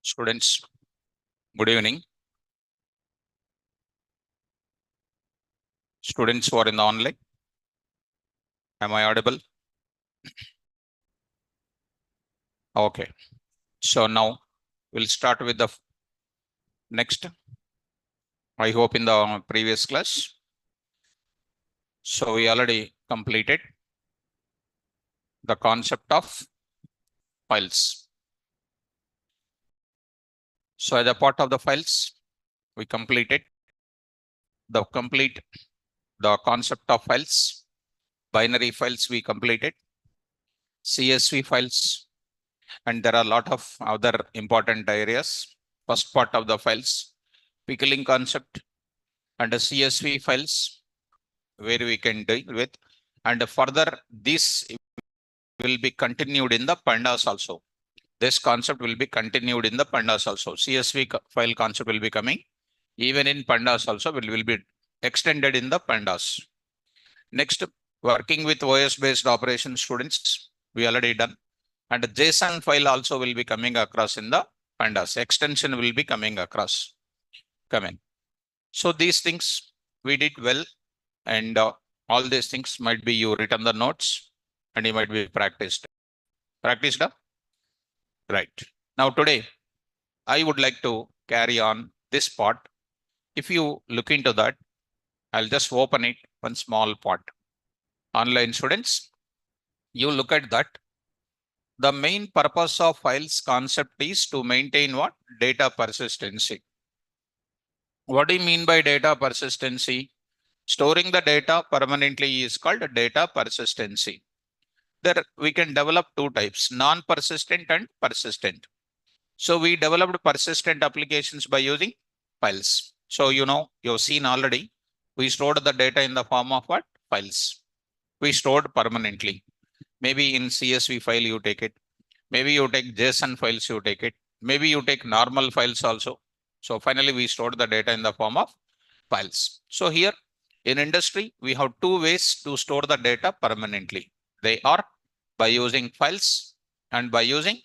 Students, good evening. Students who are in the online, am I audible? Okay. So now we'll start with the next. I hope in the previous class. So we already completed the concept of files. So as a part of the files, we completed the concept of files. Binary files we completed, CSV files, and there are a lot of other important areas. First part of the files, pickling concept, and the CSV files where we can deal with, and further this will be continued in the pandas also. This concept will be continued in the pandas also. CSV file concept will be coming even in pandas also, will be extended in the pandas. Next, working with OS based operations, students, we already done, and JSON file also will be coming across in the pandas. Extension will be coming across. So these things we did well, and all these things might be you written the notes and you might be practiced. Right. Now today, I would like to carry on this part. If you look into that, I'll just open it one small part. Online students, you look at that. The main purpose of files concept is to maintain what? Data persistency. What do you mean by data persistency? Storing the data permanently is called data persistency. There we can develop two types, non-persistent and persistent. So we developed persistent applications by using files. So you've seen already, we stored the data in the form of what? Files. We stored permanently. Maybe in CSV file you take it. Maybe you take JSON files, you take it. Maybe you take normal files also. So finally we stored the data in the form of files. So here in industry, we have two ways to store the data permanently. They are by using files and by using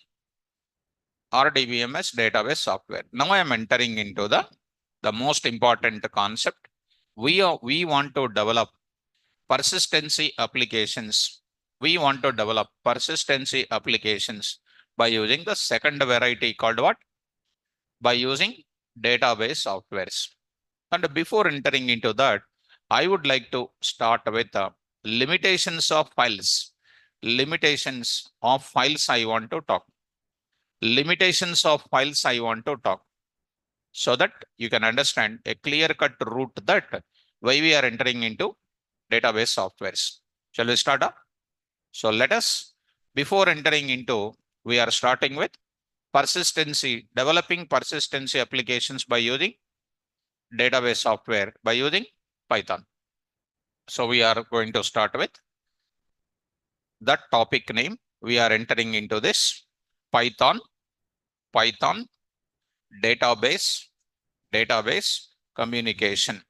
RDBMS database software. Now I am entering into the most important concept. We want to develop persistency applications. We want to develop persistency applications by using the second variety called what? By using database softwares. And before entering into that, I would like to start with the limitations of files. Limitations of files I want to talk. Limitations of files I want to talk, so that you can understand a clear-cut route that why we are entering into database softwares. Shall we start up? So let us, before entering into, we are starting with persistency, developing persistency applications by using database software, by using Python. So we are going to start with that topic name. We are entering into this Python database communication.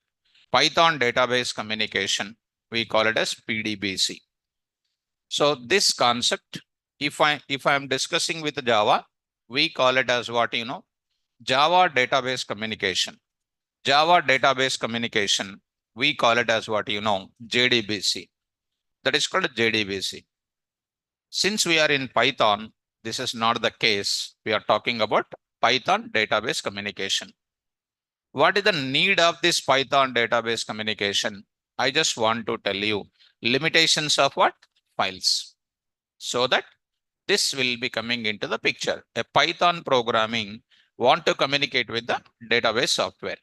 Python database communication. We call it as PDBC. So this concept, if I am discussing with Java, we call it as what? Java database communication. Java database communication, we call it as what? JDBC. That is called JDBC. Since we are in Python, this is not the case. We are talking about Python database communication. What is the need of this Python database communication? I just want to tell you limitations of what? Files. So that this will be coming into the picture. A Python programming want to communicate with the database software.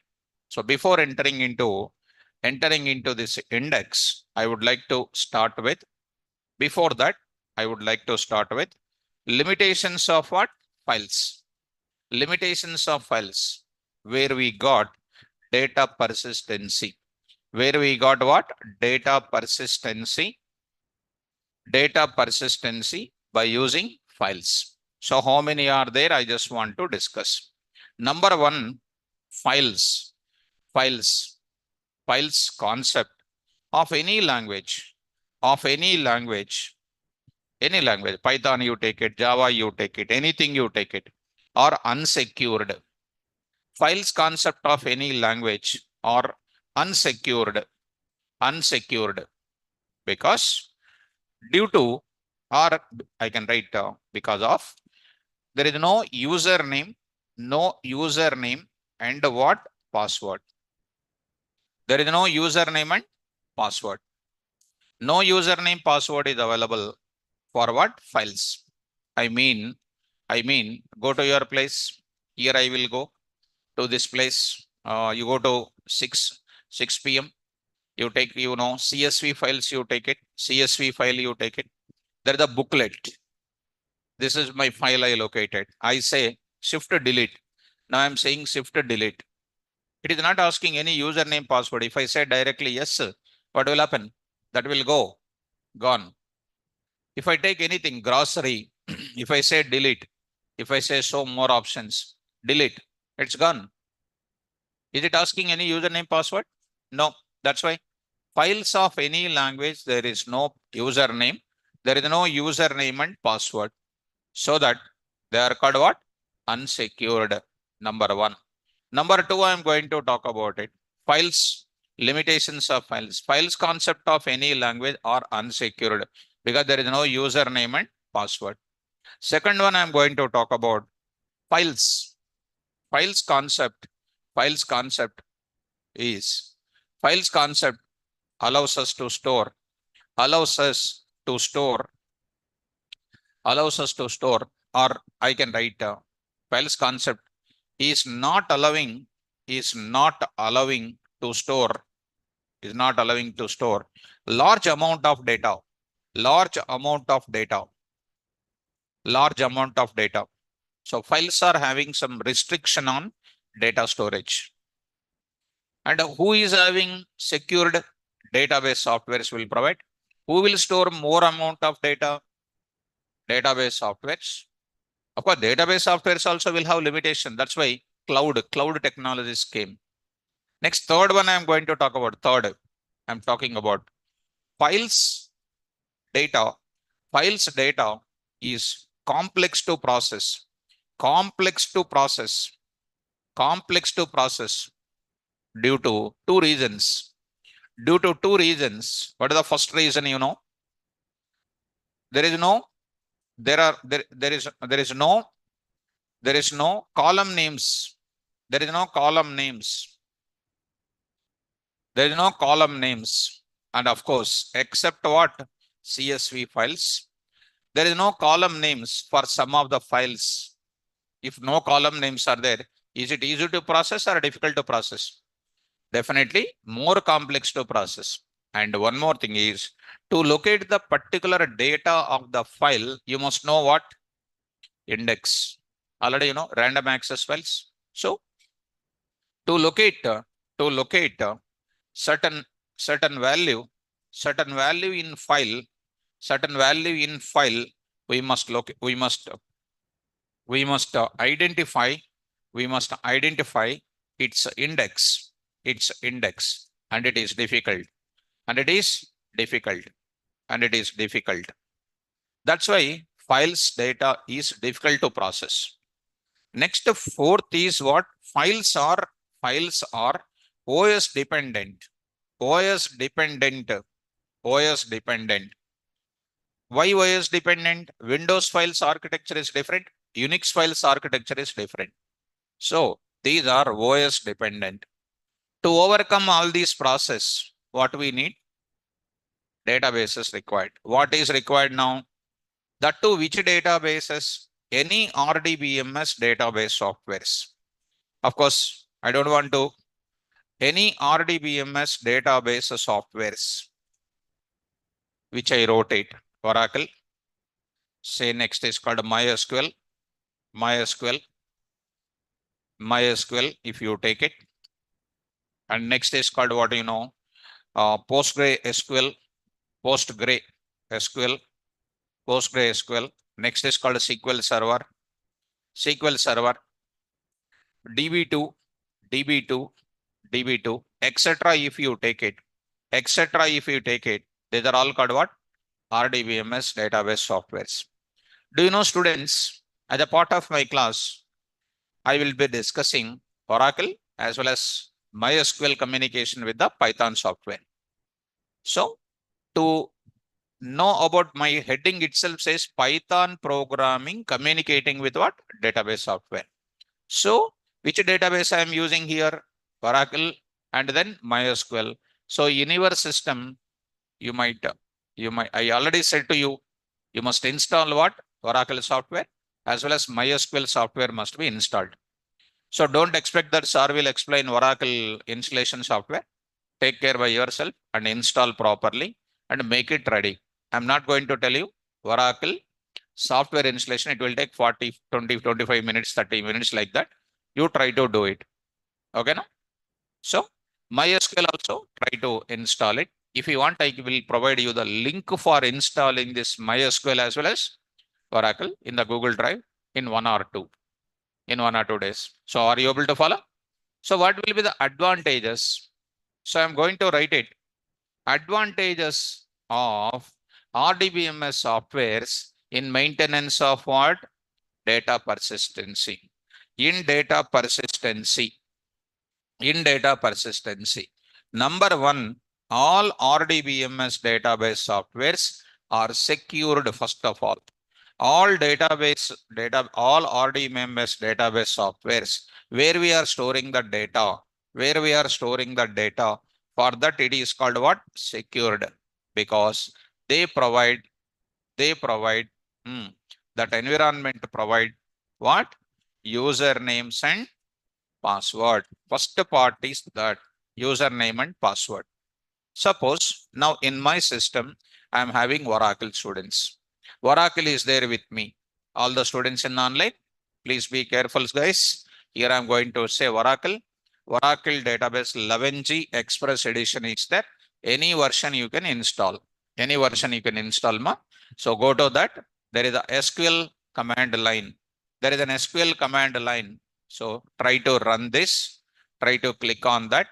So before entering into this index, I would like to start with, before that, I would like to start with limitations of what? Files. Limitations of files, where we got data persistency. Where we got what? Data persistency. Data persistency by using files. So how many are there? I just want to discuss. Number one, files. Files concept of any language, any language, Python you take it, Java you take it, anything you take it. or unsecured. Files concept of any language are unsecured, because due to, or I can write because of, there is no username and what? Password. There is no username and password. No username password is available for what? Files. I mean, go to your place. Here I will go to this place. You go to 6 p.m. You take, CSV files, you take it. CSV file, you take it. There is a booklet. This is my file I located. I say shift delete. Now I'm saying shift delete. It is not asking any username password. If I say directly yes, what will happen? That will go, gone. If I take anything, grocery, if I say delete, if I say show more options, delete, it's gone. Is it asking any username password? No. That's why files of any language, there is no username. There is no username and password. So that they are called what? Unsecured. Number one. Number two, I am going to talk about it. Files, limitations of files. Files concept of any language are unsecured because there is no username and password. Second one, I am going to talk about files. Files concept is, files concept allows us to store, or I can write files concept is not allowing to store large amount of data, large amount of data. So files are having some restriction on data storage. And who is having secured database softwares will provide? Who will store more amount of data? Database softwares. Of course, database softwares also will have limitation. That's why cloud technologies came. Next, third one I'm going to talk about. I'm talking about files data. Files data is complex to process. Due to two reasons. What is the first reason? There is no column names. There is no column names. And of course, except what? CSV files. There is no column names for some of the files. If no column names are there, is it easy to process or difficult to process? Definitely more complex to process. And one more thing is, to locate the particular data of the file, you must know what? Index. Already random access files. So to locate certain value in file, we must identify its index, and it is difficult. That's why files data is difficult to process. Next, fourth is what? Files are OS dependent. Why OS dependent? Windows files architecture is different. Unix files architecture is different. So these are OS dependent. To overcome all these process, what we need? Databases required. What is required now? That to which databases? Any RDBMS database softwares. Of course, I don't want to any RDBMS database softwares, which I wrote it. Oracle. Say next is called MySQL. If you take it. And next is called what PostgreSQL. Next is called SQL Server. DB2, etc. If you take it, these are all called what? RDBMS database softwares. Do you know, students, as a part of my class, I will be discussing Oracle as well as MySQL communication with the Python software. So to know about my heading itself says Python programming communicating with what? Database software. So which database I am using here? Oracle and then MySQL. So in your system, you might, I already said to you, you must install what? Oracle software as well as MySQL software must be installed. So don't expect that sir will explain Oracle installation software. Take care by yourself and install properly and make it ready. I'm not going to tell you Oracle software installation. It will take 40, 20, 25 minutes, 30 minutes like that. You try to do it. Okay, no? So MySQL also try to install it. If you want, I will provide you the link for installing this MySQL as well as Oracle in the Google Drive in 1 or 2 days. So are you able to follow? So what will be the advantages? So I'm going to write it. Advantages of RDBMS softwares in maintenance of what? Data persistency. In data persistency. Number one, all RDBMS database softwares are secured first of all. All RDBMS database softwares where we are storing the data, for that it is called what? Secured, because they provide that environment provide what? Usernames and password. First part is that username and password. Suppose now in my system, I am having Oracle students. Oracle is there with me. All the students in online, please be careful, guys. Here I am going to say Oracle. Oracle database 11G Express Edition is there. Any version you can install. Ma. So go to that. There is a SQL command line. There is an SQL command line. So try to run this. Try to click on that.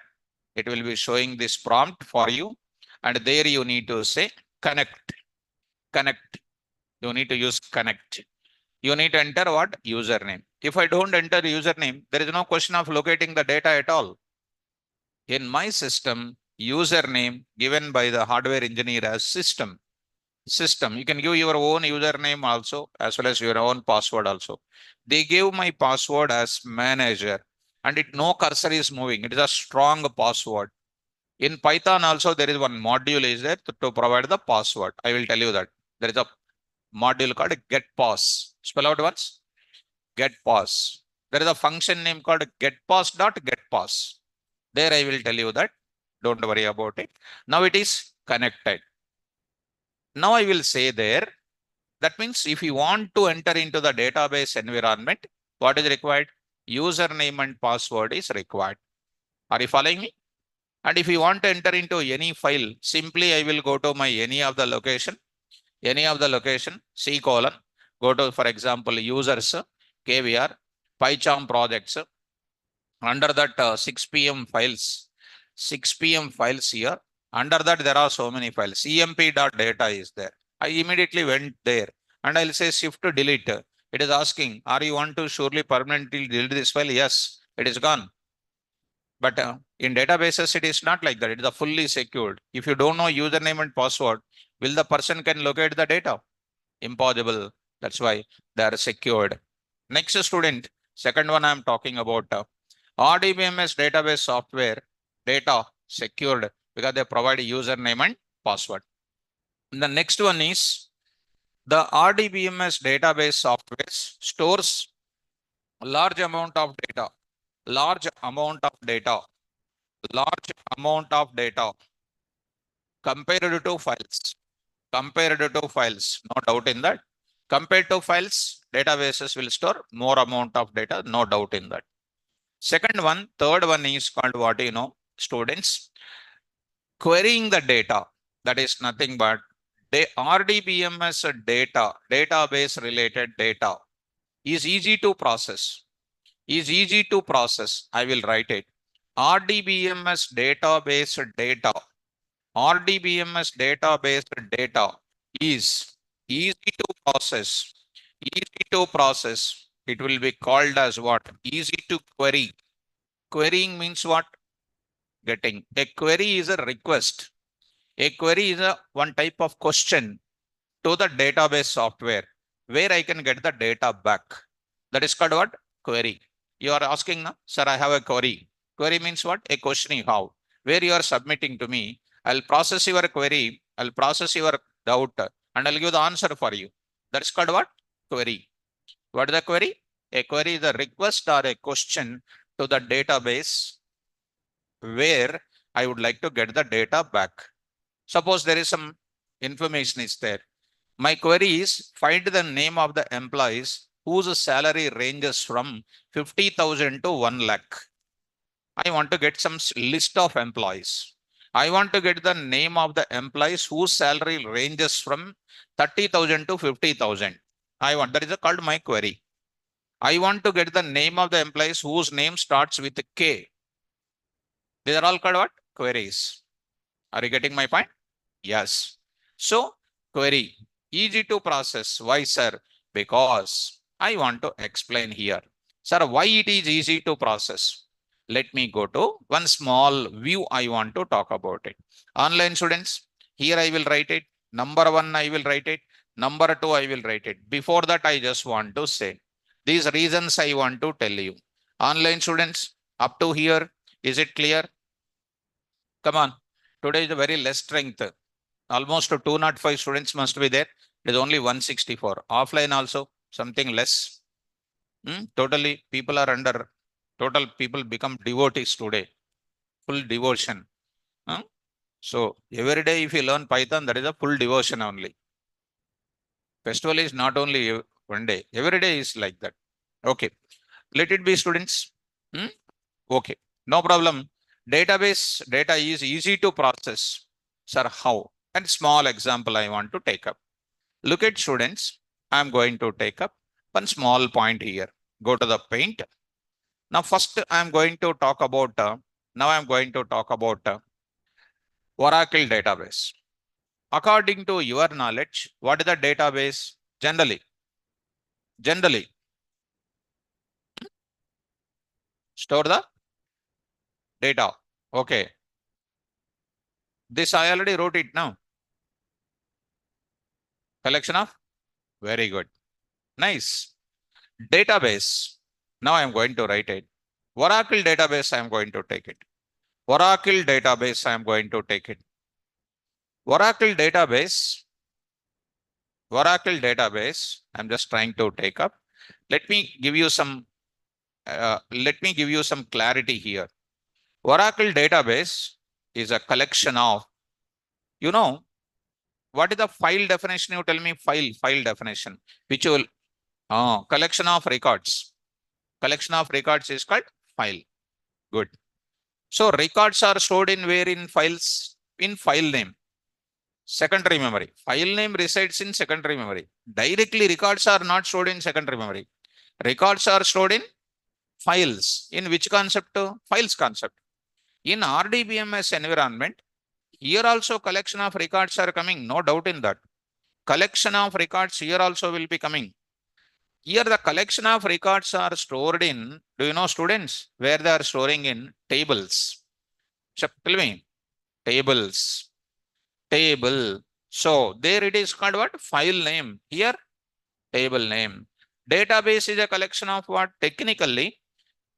It will be showing this prompt for you. And there you need to say connect. You need to use connect. You need to enter what? Username. If I don't enter username, there is no question of locating the data at all. In my system, username given by the hardware engineer as system. You can give your own username also as well as your own password also. They gave my password as manager and no cursor is moving. It is a strong password. In Python also there is one module is there to provide the password. I will tell you that. There is a module called getPass. Spell out once. GetPass. There is a function name called getPass.getPass. There I will tell you that. Don't worry about it. Now it is connected. Now I will say there. That means if you want to enter into the database environment, what is required? Username and password is required. Are you following me? And if you want to enter into any file, simply I will go to my any of the location, C colon, go to, for example, users, KVR, PyCharm projects. Under that 6pm files, here. Under that there are so many files. emp.data is there. I immediately went there and I'll say shift to delete. It is asking, are you want to surely permanently delete this file? Yes, it is gone. But in databases, it is not like that. It is a fully secured. If you don't know username and password, will the person can locate the data? Impossible. That's why they are secured. Next student, second one I am talking about RDBMS database software data secured because they provide username and password. And the next one is the RDBMS database software stores a large amount of data compared to files. No doubt in that. Compared to files, databases will store more amount of data, no doubt in that. Third one is called what students, querying the data. That is nothing but the RDBMS database related data is easy to process. I will write it. RDBMS database data is easy to process. it will be called as what? Easy to query. Querying means what? Getting. A query is a request. A query is a one type of question to the database software where I can get the data back. That is called what? Query. You are asking, no? Sir, I have a query. Query means what? A question you have, where you are submitting to me. I'll process your query. I'll process your doubt and I'll give the answer for you. That is called what? Query. What is the query? A query is a request or a question to the database where I would like to get the data back. Suppose there is some information is there. My query is find the name of the employees whose salary ranges from 50,000 to 1 lakh. I want to get some list of employees. I want to get the name of the employees whose salary ranges from 30,000 to 50,000. That is called my query. I want to get the name of the employees whose name starts with K. These are all called what? Queries. Are you getting my point? Yes. So query, easy to process. Why, sir? Because I want to explain here. Sir, why it is easy to process? Let me go to one small view. I want to talk about it. Online students, here I will write it. Number 1, I will write it. Number 2, I will write it. Before that, I just want to say these reasons I want to tell you. Online students, up to here, is it clear? Come on. Today is a very less strength. Almost 205 students must be there. It is only 164. Offline also something less. Totally people are under, total people become devotees today. Full devotion. So every day if you learn Python, that is a full devotion only. Festival is not only one day. Every day is like that. Okay. Let it be, students. Okay. No problem. Database data is easy to process. Sir, how? And small example I want to take up. Look at, students. I'm going to take up one small point here. Go to the paint. Now first I'm going to talk about Oracle database. According to your knowledge, what is the database generally? Store the data. Okay. This I already wrote it now. Collection of? Very good. Nice. Database. Now I'm going to write it. Oracle database, I'm going to take it. Oracle database, I'm going to take it. Oracle database, I'm just trying to take up. Let me give you some clarity here. Oracle database is a collection of, what is the file definition? You tell me file definition, which will, collection of records. Collection of records is called file. Good. So records are stored in where? In files, in file name. Secondary memory. File name resides in secondary memory. Directly records are not stored in secondary memory. Records are stored in files. In which concept? Files concept. In RDBMS environment, here also collection of records are coming. No doubt in that. Collection of records here also will be coming. Here the collection of records are stored in, do you know, students, where they are storing in? Tables. So tell me, tables. Table. So there it is called what? File name. Here, table name. Database is a collection of what? Technically,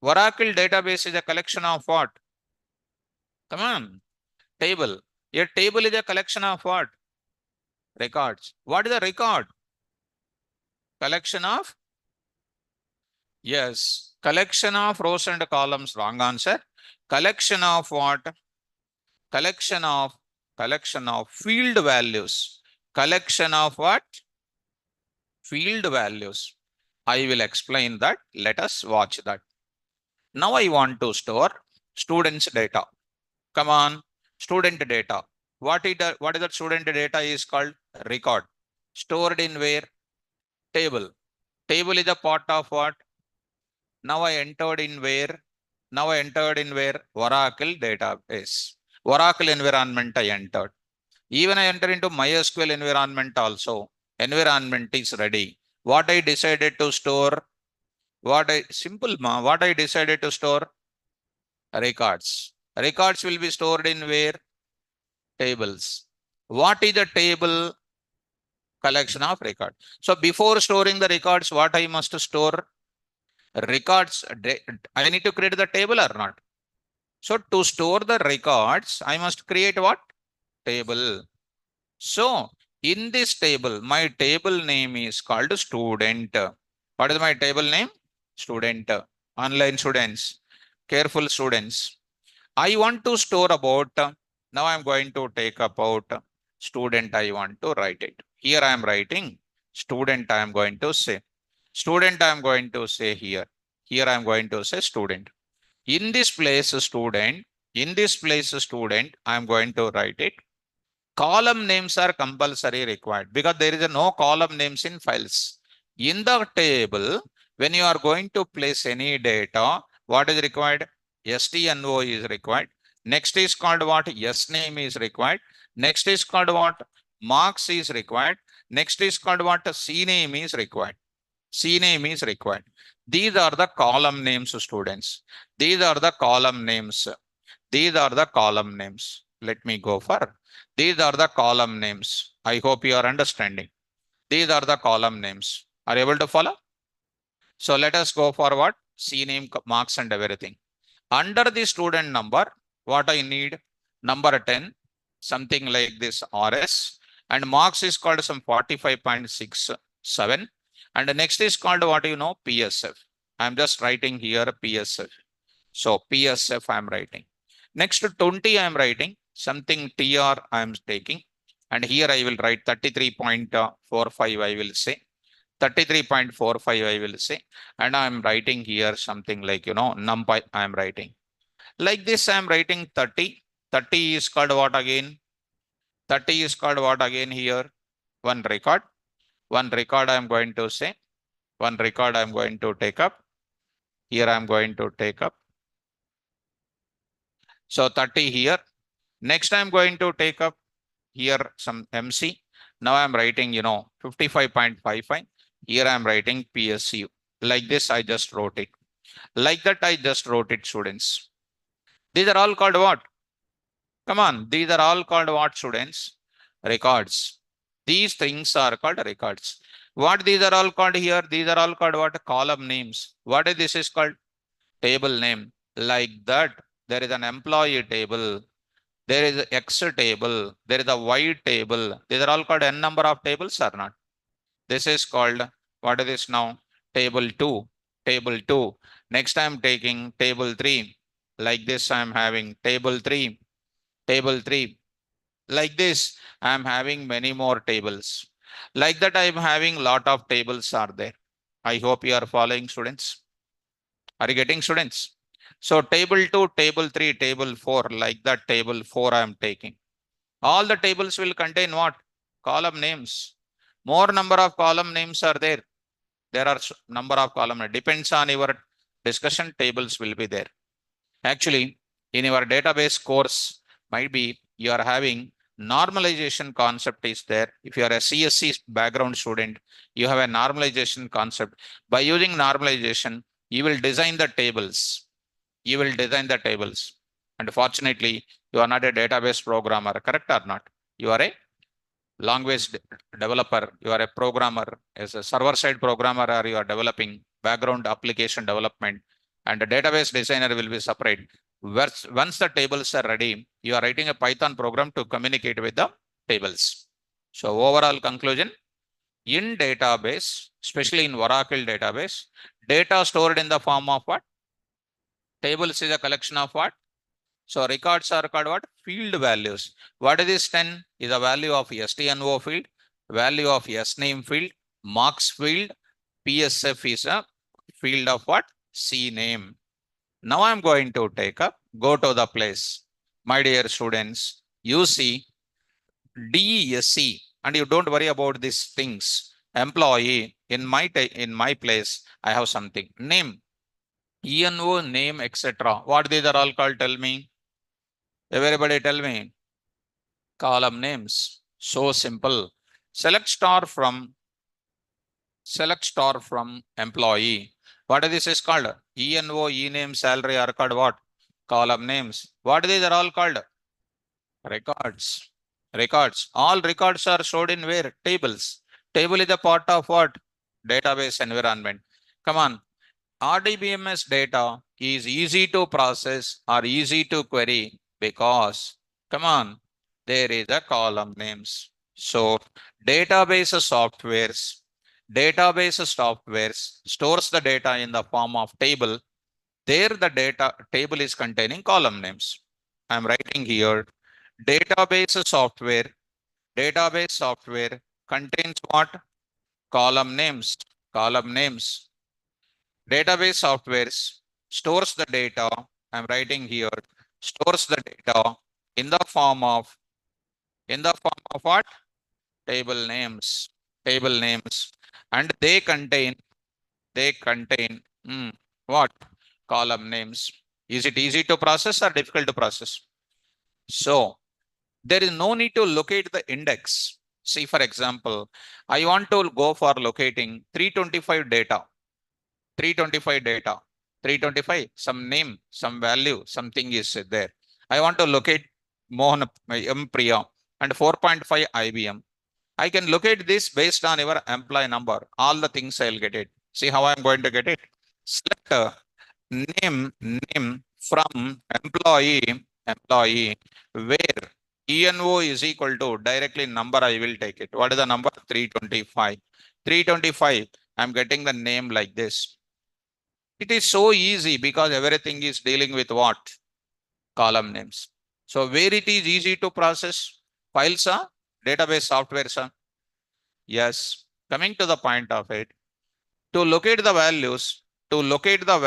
Oracle database is a collection of what? Come on. Table. A table is a collection of what? Records. What is a record? Collection of? Yes. Collection of rows and columns. Wrong answer. Collection of what? Collection of field values. Collection of what? Field values. I will explain that. Let us watch that. Now I want to store students' data. Come on, student data. What is that student data is called? Record. Stored in where? Table. Table is a part of what? Now I entered in where? Oracle database. Oracle environment I entered. Even I enter into MySQL environment also. Environment is ready. What I decided to store? What I decided to store? Records. Records will be stored in where? Tables. What is the table? Collection of record. So before storing the records, what I must store? Records. I need to create the table or not? So to store the records, I must create what? Table. So in this table, my table name is called student. What is my table name? Student. Online students. Careful students. I want to store about, now I'm going to take about student. I want to write it. Here I am writing student. I am going to say student. I am going to say here. Here I am going to say student. In this place student. In this place student. I am going to write it. Column names are compulsory required because there is no column names in files. In the table, when you are going to place any data, what is required? STNO is required. Next is called what? SName is required. Next is called what? Marks is required. Next is called what? CName is required. CName is required. These are the column names, students. These are the column names. These are the column names. Let me go for. These are the column names. I hope you are understanding. These are the column names. Are you able to follow? So let us go for what? CName, marks and everything. Under the student number, what I need? Number 10, something like this RS. And marks is called some 45.67. And the next is called what you know? PSF. I'm just writing here PSF. So PSF I'm writing. Next to 20 I'm writing something TR I'm taking. And here I will write 33.45 I will say. 33.45 I will say. And I'm writing here something like, numpy I'm writing. Like this I'm writing 30. 30 is called what again? 30 is called what again here? One record. One record I'm going to say. One record I'm going to take up. Here I'm going to take up. So 30 here. Next I'm going to take up here some MC. Now I'm writing, 55.55. Here I'm writing PSU. Like this, I just wrote it. Like that, I just wrote it, students. These are all called what? Come on. These are all called what, students? Records. These things are called records. What these are all called here? These are all called what? Column names. What is this is called? Table name. Like that, there is an employee table. There is a X table. There is a Y table. These are all called n number of tables or not? This is called, what is this now? Table 2. Table 2. Next I'm taking table 3. Like this I'm having table 3. Table 3. Like this I'm having many more tables. Like that I'm having lot of tables are there. I hope you are following, students. Are you getting, students? So table 2, table 3, table 4, like that table 4 I am taking. All the tables will contain what? Column names. More number of column names are there. There are number of column. Depends on your discussion, tables will be there. Actually, in your database course, might be you are having normalization concept is there. If you are a CSC background student, you have a normalization concept. By using normalization, you will design the tables. You will design the tables. And fortunately, you are not a database programmer, correct or not? You are a language developer, you are a programmer, as a server-side programmer, or you are developing background application development, and the database designer will be separate. Once the tables are ready, you are writing a Python program to communicate with the tables. So overall conclusion, in database, especially in Oracle database, data stored in the form of what? Tables is a collection of what? So records are called what? Field values. What is this 10? Is a value of STNO field, value of SName field, marks field, PSF is a field of what? CName. Now I'm going to take up, go to the place. My dear students, you see DESC, and you don't worry about these things. Employee, in my place, I have something. Name, ENO, name, etc. What these are all called? Tell me. Everybody tell me. Column names. So simple. Select star from employee. What this is called? ENO, ename, salary are called what? Column names. What these are all called? Records. Records. All records are stored in where? Tables. Table is a part of what? Database environment. Come on. RDBMS data is easy to process or easy to query because, come on, there is a column names. So database softwares stores the data in the form of table. There the data table is containing column names. I'm writing here database software contains what? Column names. Column names. Database softwares stores the data. I'm writing here stores the data in the form of what? Table names. Table names. And they contain what? Column names. Is it easy to process or difficult to process? So there is no need to locate the index. See, for example, I want to go for locating 325 data. 325, some name, some value, something is there. I want to locate Mohan M. Priya and 4.5 IBM. I can locate this based on your employee number. All the things I'll get it. See how I'm going to get it. Select name from employee, where ENO is equal to directly number. I will take it. What is the number? 325. 325. I'm getting the name like this. It is so easy because everything is dealing with what? Column names. So where it is easy to process? Files are database software, sir. Yes. Coming to the point of it, to locate the values, to locate the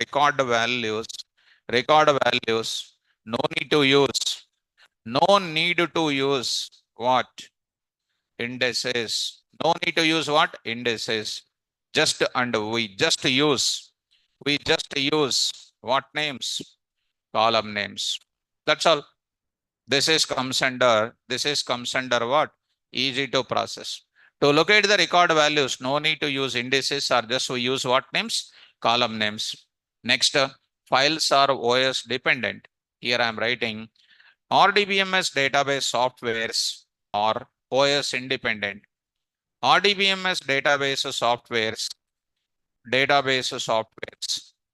record values, no need to use what? Indices. No need to use what? Indices. We just use what names? Column names. That's all. This comes under what? Easy to process. To locate the record values, no need to use indices or just we use what names? Column names. Next, files are OS dependent. Here I am writing RDBMS database softwares are OS independent. RDBMS database softwares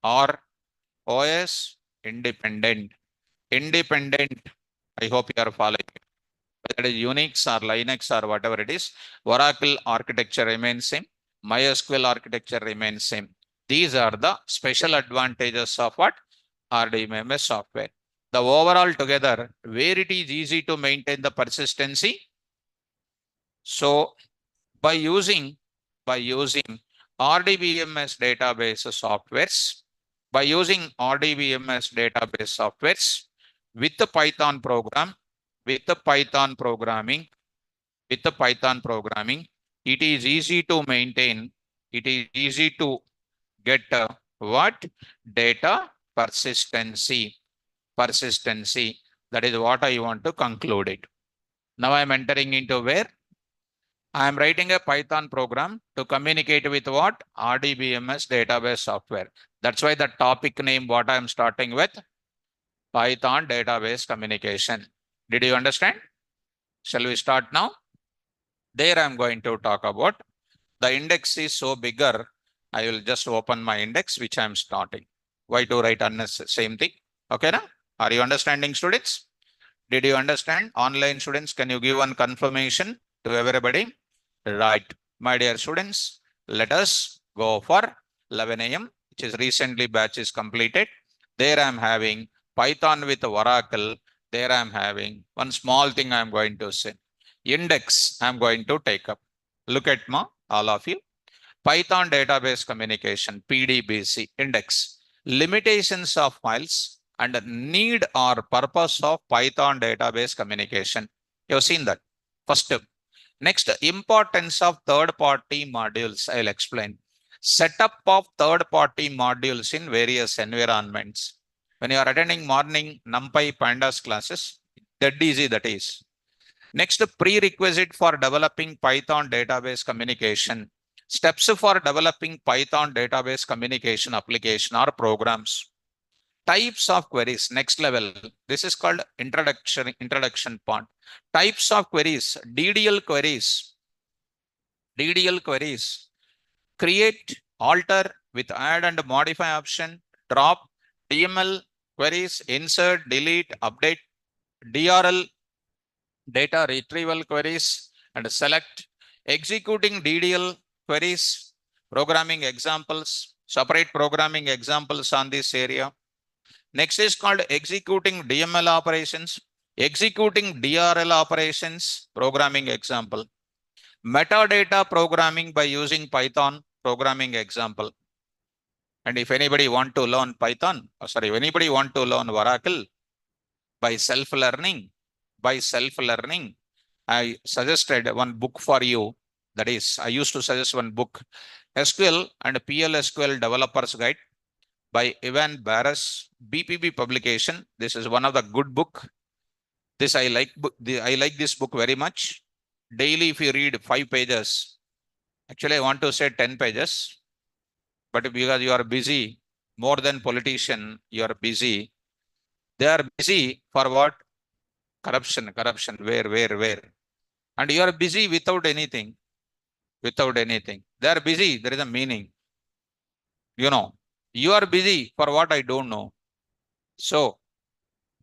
are OS independent. I hope you are following. Whether it is Unix or Linux or whatever it is, Oracle architecture remains same. MySQL architecture remains same. These are the special advantages of what? RDBMS software. The overall together, where it is easy to maintain the persistency. So by using RDBMS database softwares, with the Python program, with the Python programming, it is easy to maintain, it is easy to get what? Data persistency. That is what I want to conclude it. Now I am entering into where? I am writing a Python program to communicate with what? RDBMS database software. That's why the topic name, what I am starting with, Python database communication. Did you understand? Shall we start now? There I am going to talk about the index is so bigger. I will just open my index, which I am starting. Why to write unnecessary same thing? Okay, now? Are you understanding, students? Did you understand? Online students, can you give one confirmation to everybody? Right. My dear students, let us go for 11 AM, which is recently batch is completed. There I am having Python with Oracle. There I am having one small thing I am going to say. Index I am going to take up. Look at all of you. Python database communication, PDBC, index. Limitations of files and need or purpose of Python database communication. You've seen that. First, next, importance of third-party modules. I'll explain. Setup of third-party modules in various environments. When you are attending morning NumPy Pandas classes, dead easy that is. Next, prerequisite for developing Python database communication. Steps for developing Python database communication application or programs. Types of queries, next level. This is called introduction part. Types of queries, DDL queries. DDL queries. Create, alter with add and modify option, drop, DML queries, insert, delete, update, DRL, data retrieval queries, and select, executing DDL queries, programming examples, separate programming examples on this area. Next is called executing DML operations, executing DRL operations, programming example. Metadata programming by using Python, programming example. And if anybody want to learn Python, if anybody want to learn Oracle by self-learning, I suggested one book for you. That is, I used to suggest one book, SQL and PLSQL Developers Guide by Ivan Barras, BPB publication. This is one of the good book. This I like this book very much. Daily, if you read 5 pages, actually I want to say 10 pages, but because you are busy, more than politician, you are busy. They are busy for what? Corruption, where? And you are busy without anything. They are busy, there is a meaning. You are busy for what I don't know. So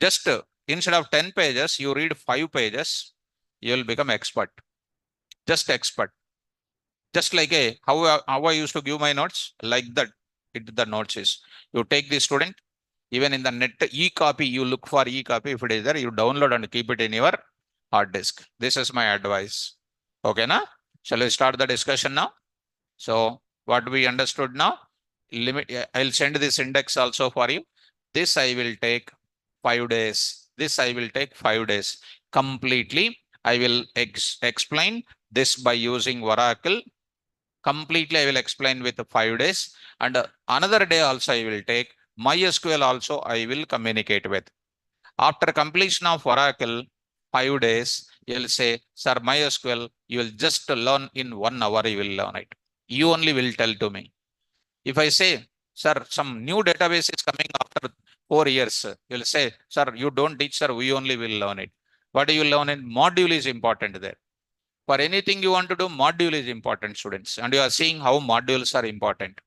just instead of 10 pages, you read 5 pages, you will become expert. Just expert. Just like how I used to give my notes, like that, the notes is. You take the student, even in the net e-copy, you look for e-copy. If it is there, you download and keep it in your hard disk. This is my advice. Okay, now? Shall we start the discussion now? So what we understood now, I'll send this index also for you. This I will take 5 days. This I will take 5 days. Completely, I will explain this by using Oracle. Completely, I will explain with 5 days. And another day also I will take MySQL also I will communicate with. After completion of Oracle, 5 days, you will say, sir, MySQL, you will just learn in 1 hour, you will learn it. You only will tell to me. If I say, sir, some new database is coming after 4 years, you will say, sir, you don't teach, sir, we only will learn it. What do you learn in module is important there. For anything you want to do, module is important, students. And you are seeing how modules are important.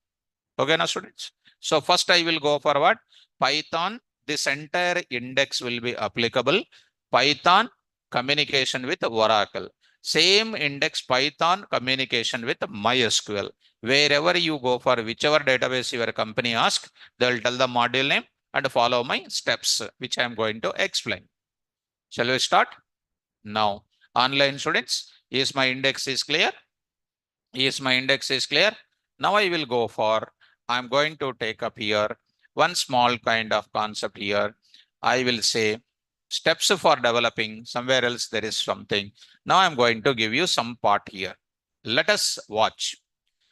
Okay, now students. So first I will go for what? Python. This entire index will be applicable. Python communication with Oracle. Same index Python communication with MySQL. Wherever you go for whichever database your company asks, they will tell the module name and follow my steps, which I am going to explain. Shall we start? Now, online students, is my index is clear? Is my index is clear? Now I will go for, I'm going to take up here one small kind of concept here. I will say steps for developing, somewhere else there is something. Now I'm going to give you some part here. Let us watch,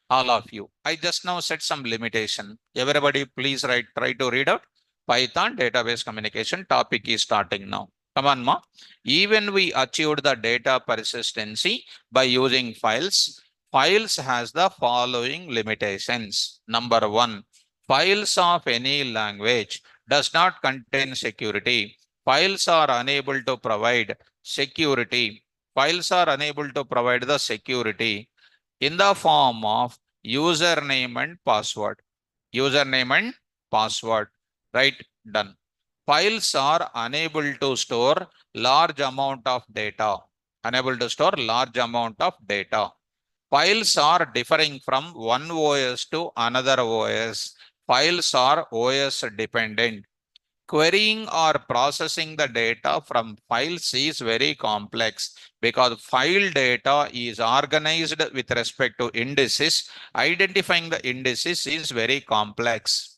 all of you. I just now set some limitation. Everybody please try to read out. Python database communication topic is starting now. Come on, ma. Even we achieved the data persistency by using files. Files has the following limitations. Number 1, files of any language does not contain security. Files are unable to provide security. Files are unable to provide the security in the form of username and password. Username and password. Right? Done. Files are unable to store large amount of data. Unable to store large amount of data. Files are differing from one OS to another OS. Files are OS dependent. Querying or processing the data from files is very complex because file data is organized with respect to indices. Identifying the indices is very complex.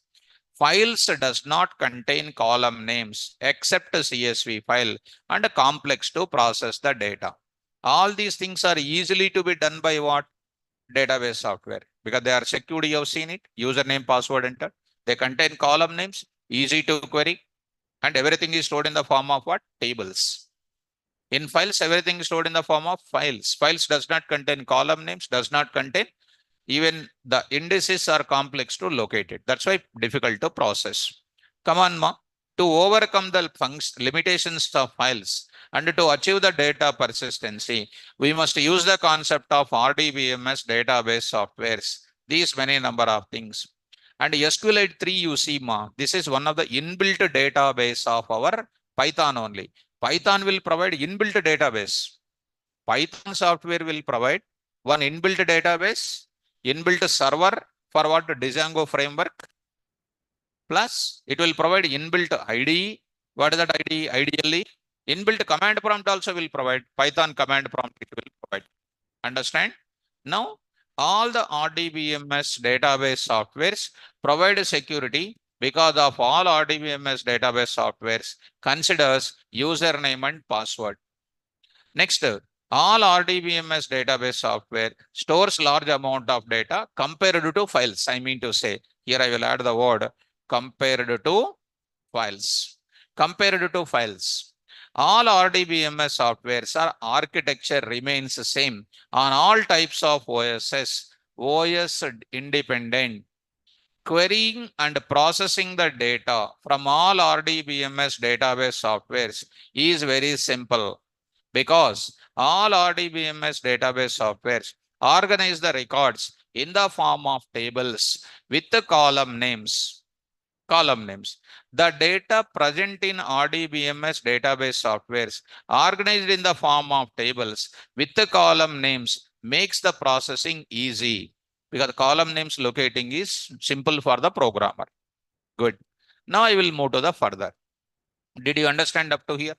Files does not contain column names except a CSV file and complex to process the data. All these things are easily to be done by what? Database software, because they are secured. You have seen it. Username, password enter. They contain column names, easy to query, and everything is stored in the form of what? Tables. In files, everything is stored in the form of files. Files does not contain column names, does not contain Even the indices are complex to locate it. That's why difficult to process. Come on, ma. To overcome the limitations of files and to achieve the data persistency, we must use the concept of RDBMS database softwares. These many number of things. And SQLite 3 you see, ma, this is one of the inbuilt database of our Python only. Python will provide inbuilt database. Python software will provide one inbuilt database, inbuilt server for what Django framework, plus it will provide inbuilt IDE. What is that IDE? IDLE. Inbuilt command prompt also will provide. Python command prompt it will provide. Understand? Now, all the RDBMS database softwares provide security because of all RDBMS database softwares considers username and password. Next, all RDBMS database software stores large amount of data compared to files. I mean to say, here I will add the word compared to files. Compared to files. All RDBMS softwares are architecture remains the same on all types of OSs, OS independent. Querying and processing the data from all RDBMS database softwares is very simple because all RDBMS database softwares organize the records in the form of tables with the column names. The data present in RDBMS database softwares organized in the form of tables with the column names makes the processing easy because column names locating is simple for the programmer. Good. Now I will move to the further. Did you understand up to here?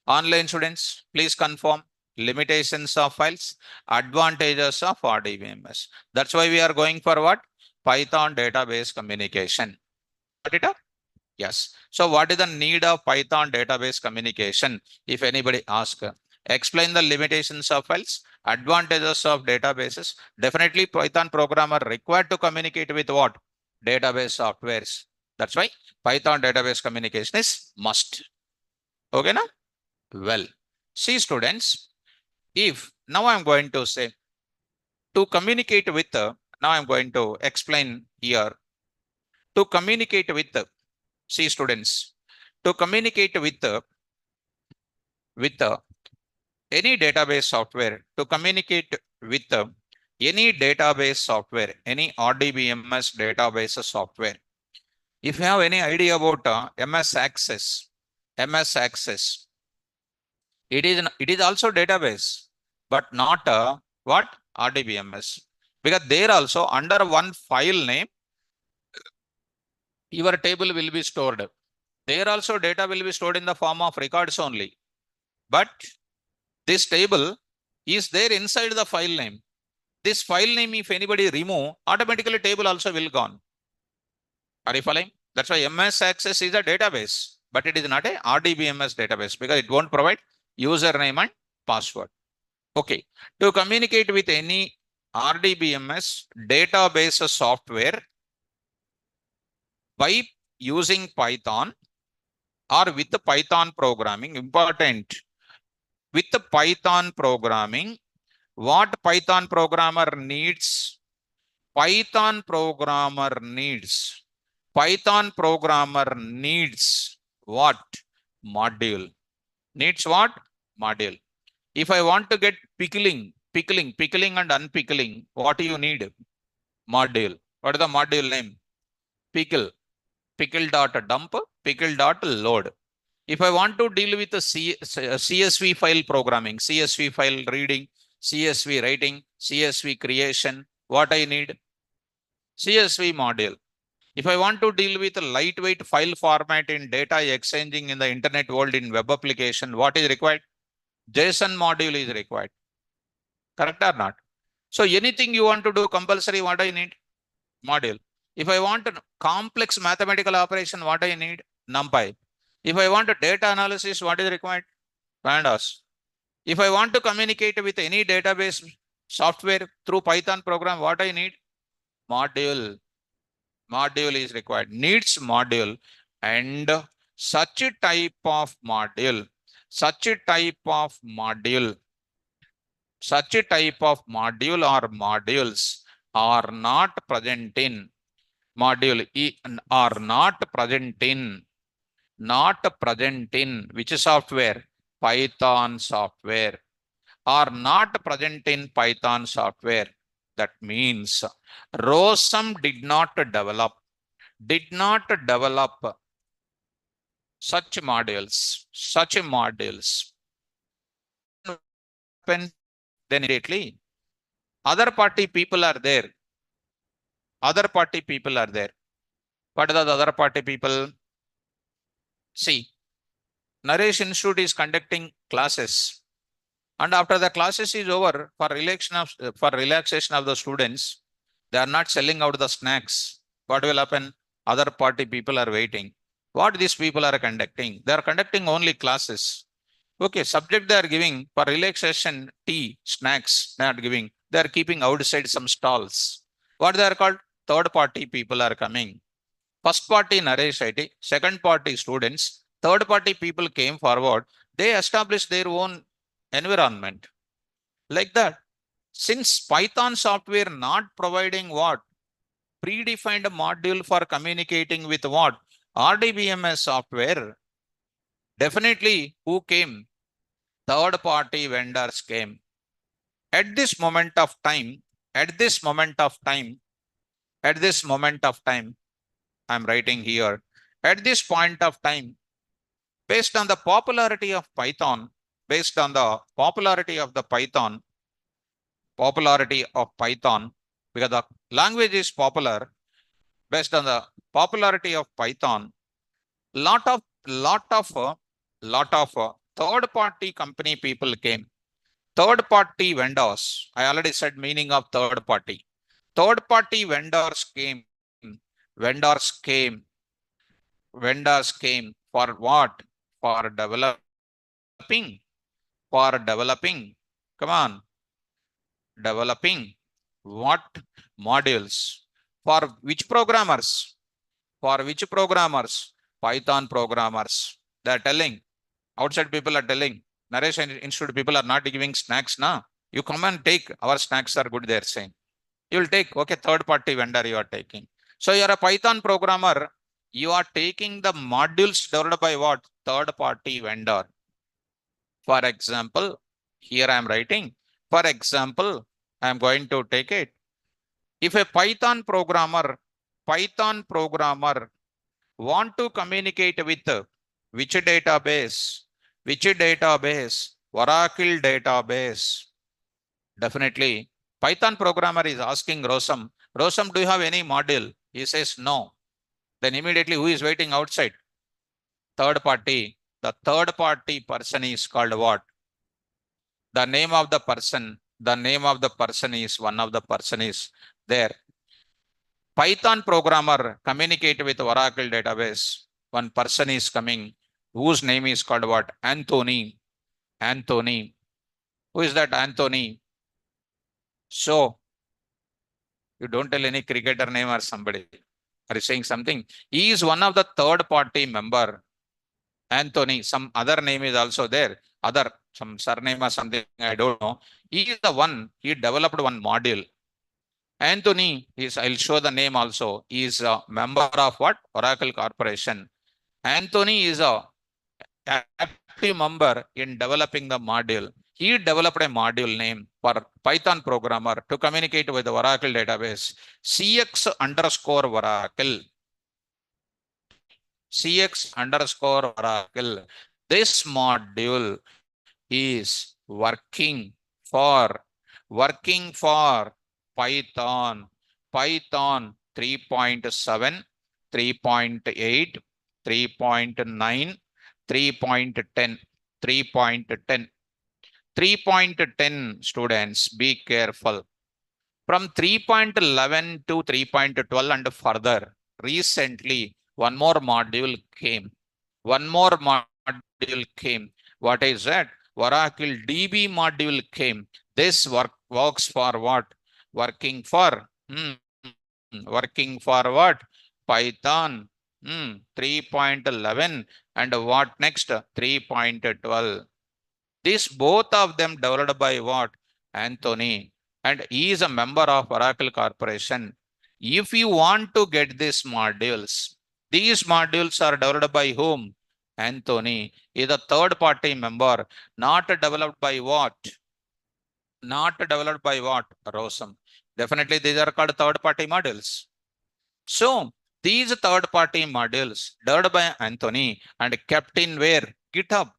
Online students, please confirm limitations of files, advantages of RDBMS. That's why we are going for what? Python database communication. Got it up? Yes. So what is the need of Python database communication? If anybody asks, explain the limitations of files, advantages of databases. Definitely Python programmer required to communicate with what? Database softwares. That's why Python database communication is must. Okay, now? Well, see students, if now I'm going to say to communicate with, now I'm going to explain here to communicate with, see students, to communicate with any database software, to communicate with any database software, any RDBMS database software. If you have any idea about MS Access, it is also database, but not what RDBMS, because there also under one file name, your table will be stored. There also data will be stored in the form of records only, but this table is there inside the file name. This file name, if anybody remove, automatically table also will gone. Are you following? That's why MS Access is a database, but it is not a RDBMS database because it won't provide username and password. Okay. To communicate with any RDBMS database software by using Python or with the Python programming, important. With the Python programming, what Python programmer needs? Python programmer needs what? Module. Needs what? Module. If I want to get pickling and unpickling, what do you need? Module. What is the module name? Pickle. Pickle.dump, pickle.load. If I want to deal with the CSV file programming, CSV file reading, CSV writing, CSV creation, what I need? CSV module. If I want to deal with a lightweight file format in data exchanging in the internet world in web application, what is required? JSON module is required. Correct or not? So anything you want to do compulsory, what I need? Module. If I want a complex mathematical operation, what I need? NumPy. If I want a data analysis, what is required? Pandas. If I want to communicate with any database software through Python program, what I need? Module. Module is required. Needs module. And such a type of module or modules are not present in module E, are not present in which software? Python software. Are not present in Python software. That means ROSM did not develop such modules. Then immediately other party people are there. What are the other party people? See, Naresh Institute is conducting classes, and after the classes is over, for relaxation of the students, they are not selling out the snacks. What will happen? Other party people are waiting. What these people are conducting? They are conducting only classes. Okay, subject they are giving for relaxation, tea, snacks, they are giving. They are keeping outside some stalls. What they are called? Third party people are coming. First party Naresh IT, second party students, third party people came forward. They established their own environment. Like that. Since Python software not providing what? Predefined module for communicating with what? RDBMS software. Definitely who came? Third party vendors came. At this moment of time, I'm writing here. At this point of time, based on the popularity of Python, because the language is popular, based on the popularity of Python, lot of third party company people came. Third party vendors. I already said meaning of third party. Third party vendors came. Vendors came for what? For developing. Come on. Developing what modules? For which programmers? Python programmers. They are telling. Outside people are telling. Naresh Institute people are not giving snacks now. You come and take. Our snacks are good, they're saying. You will take. Okay, third party vendor you are taking. So you are a Python programmer. You are taking the modules developed by what? Third party vendor. For example, here I am writing. For example, I am going to take it. If a Python programmer want to communicate with which database? Oracle database. Definitely. Python programmer is asking ROSM, do you have any module? He says no. Then immediately who is waiting outside? Third party. The third party person is called what? The name of the person is one of the person is there. Python programmer communicate with Oracle database. One person is coming, whose name is called what? Anthony. Who is that Anthony? So, you don't tell any cricketer name or somebody. Are you saying something? He is one of the third party member. Anthony, some other name is also there. Some surname or something, I don't know. He is the one, he developed one module. Anthony is, I'll show the name also. He is a member of what? Oracle Corporation. Anthony is a active member in developing the module. He developed a module name for Python programmer to communicate with the Oracle database. CX_Oracle. CX_Oracle. This module is working for Python 3.7, 3.8, 3.9, 3.10, 3.10 students, be careful. From 3.11 to 3.12 and further, recently one more module came. What is that? Oracle DB module came. This works for what? Working for what? Python 3.11 and what next? 3.12. This both of them developed by what? Anthony. and he is a member of Oracle Corporation. If you want to get these modules are developed by whom? Anthony is a third party member, not developed by what? Not developed by what? Rosam. Definitely these are called third party modules. So these third party modules developed by Anthony and kept in where? GitHub.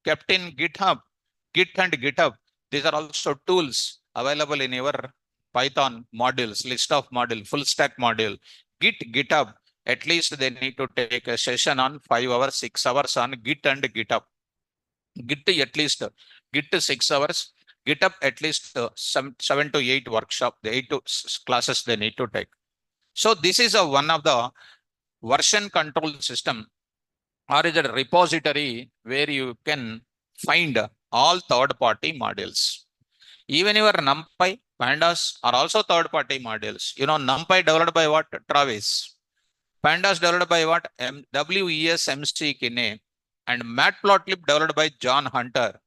Kept in GitHub. Git and GitHub. These are also tools available in your Python modules, list of module, full stack module. Git, GitHub. At least they need to take a session on 5 hours, 6 hours on Git and GitHub. Git at least Git 6 hours. GitHub at least 7 to 8 workshop, the 8 classes they need to take. So this is a one of the version control system, or is a repository where you can find all third-party modules. Even your NumPy, Pandas are also third-party modules. You know, NumPy developed by what? Travis. Pandas developed by what? WES MC Kinney. And Matplotlib developed by John Hunter.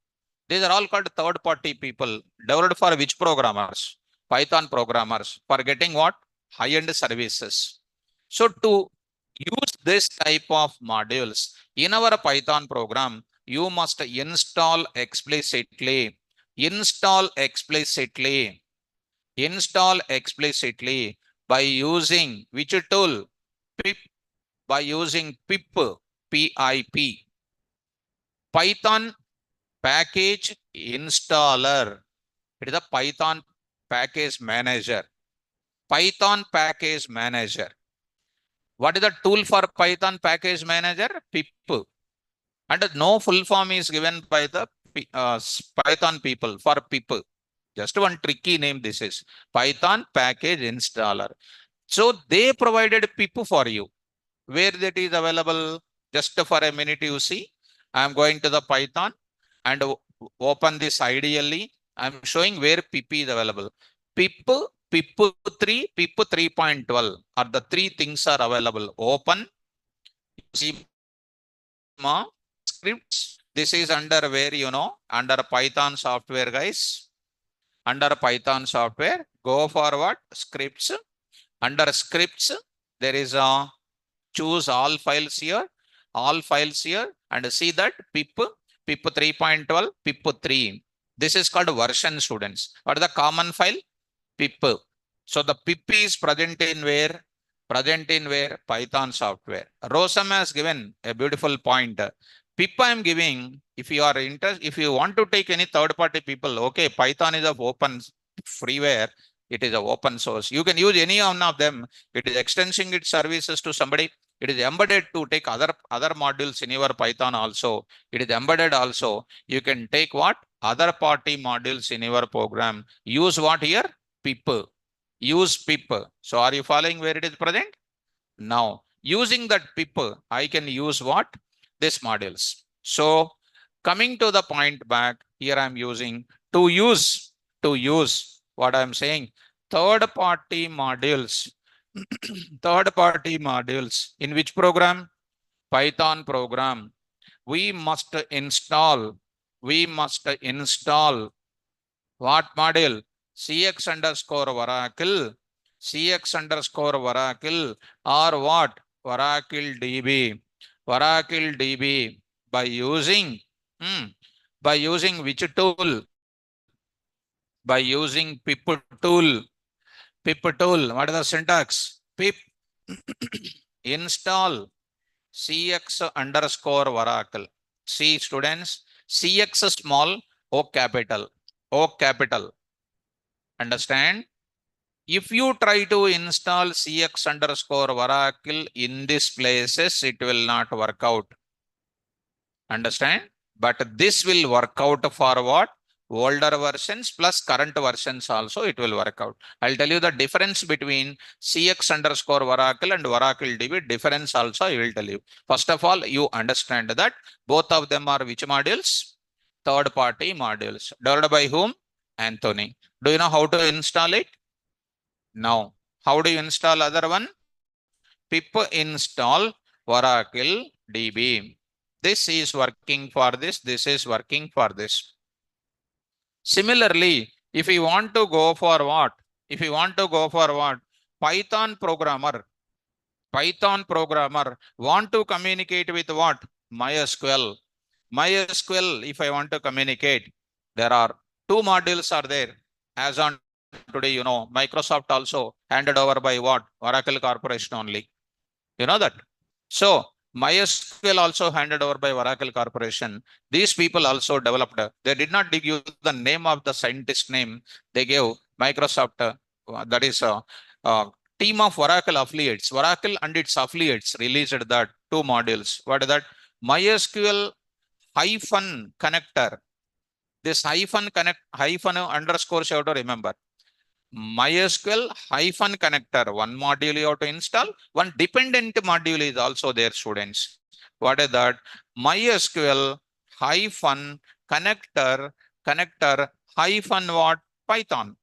These are all called third-party people. Developed for which programmers? Python programmers. For getting what? High-end services. So to use this type of modules in our Python program, you must install explicitly by using which tool? Pip. By using pip, PIP. Python package installer. It is a Python package manager. Python package manager. What is the tool for Python package manager? Pip. And no full form is given by the Python people for pip. Just one tricky name this is. Python package installer. So they provided pip for you. Where that is available? Just for a minute you see. I am going to the Python and open this ideally. I am showing where pip is available. Pip 3, pip 3.12 are the three things are available. Open, see scripts. This is under where, you know, under Python software, guys. Under Python software, go for what? Scripts. Under scripts, there is a choose all files here, and see that pip 3.12, pip 3. This is called version, students. What is the common file? Pip. So the pip is present in where? Present in where? Python software. Rosam has given a beautiful point. Pip I am giving, if you are interested, if you want to take any third-party people, okay, Python is of open freeware. It is a open source. You can use any one of them. It is extending its services to somebody. It is embedded to take other modules in your Python also. It is embedded also. You can take what? Other party modules in your program. Use what here? Pip. Use pip. So are you following where it is present? Now, using that pip, I can use what? This modules. So coming to the point back, here I'm using to use what I'm saying, third party modules. Third party modules in which program? Python program. We must install what module? CX_Oracle, or what? Oracle DB by using which tool? By using pip tool. What is the syntax? Pip install CX_Oracle. See students, CX small, O capital. Understand? If you try to install CX_Oracle in these places, it will not work out. Understand? But this will work out for what? Older versions plus current versions also it will work out. I'll tell you the difference between CX_Oracle and Oracle DB. Difference also I will tell you. First of all, you understand that both of them are which modules? Third party modules. Developed by whom? Anthony. Do you know how to install it? Now, how do you install other one? Pip install Oracle DB. This is working for this. This is working for this. Similarly, If you want to go for what? If you want to go for what? Python programmer want to communicate with what? MySQL. MySQL, if I want to communicate, there are two modules are there. As on today, Microsoft also handed over by what? Oracle Corporation only. You know that? So MySQL also handed over by Oracle Corporation. These people also developed. They did not give the name of the scientist name. They gave Microsoft. That is a team of Oracle affiliates. Oracle and its affiliates released that two modules. What is that? MySQL hyphen connector. This hyphen underscore you have to remember. MySQL hyphen connector. One module you have to install. One dependent module is also there, students. What is that? MySQL hyphen connector hyphen what? Python.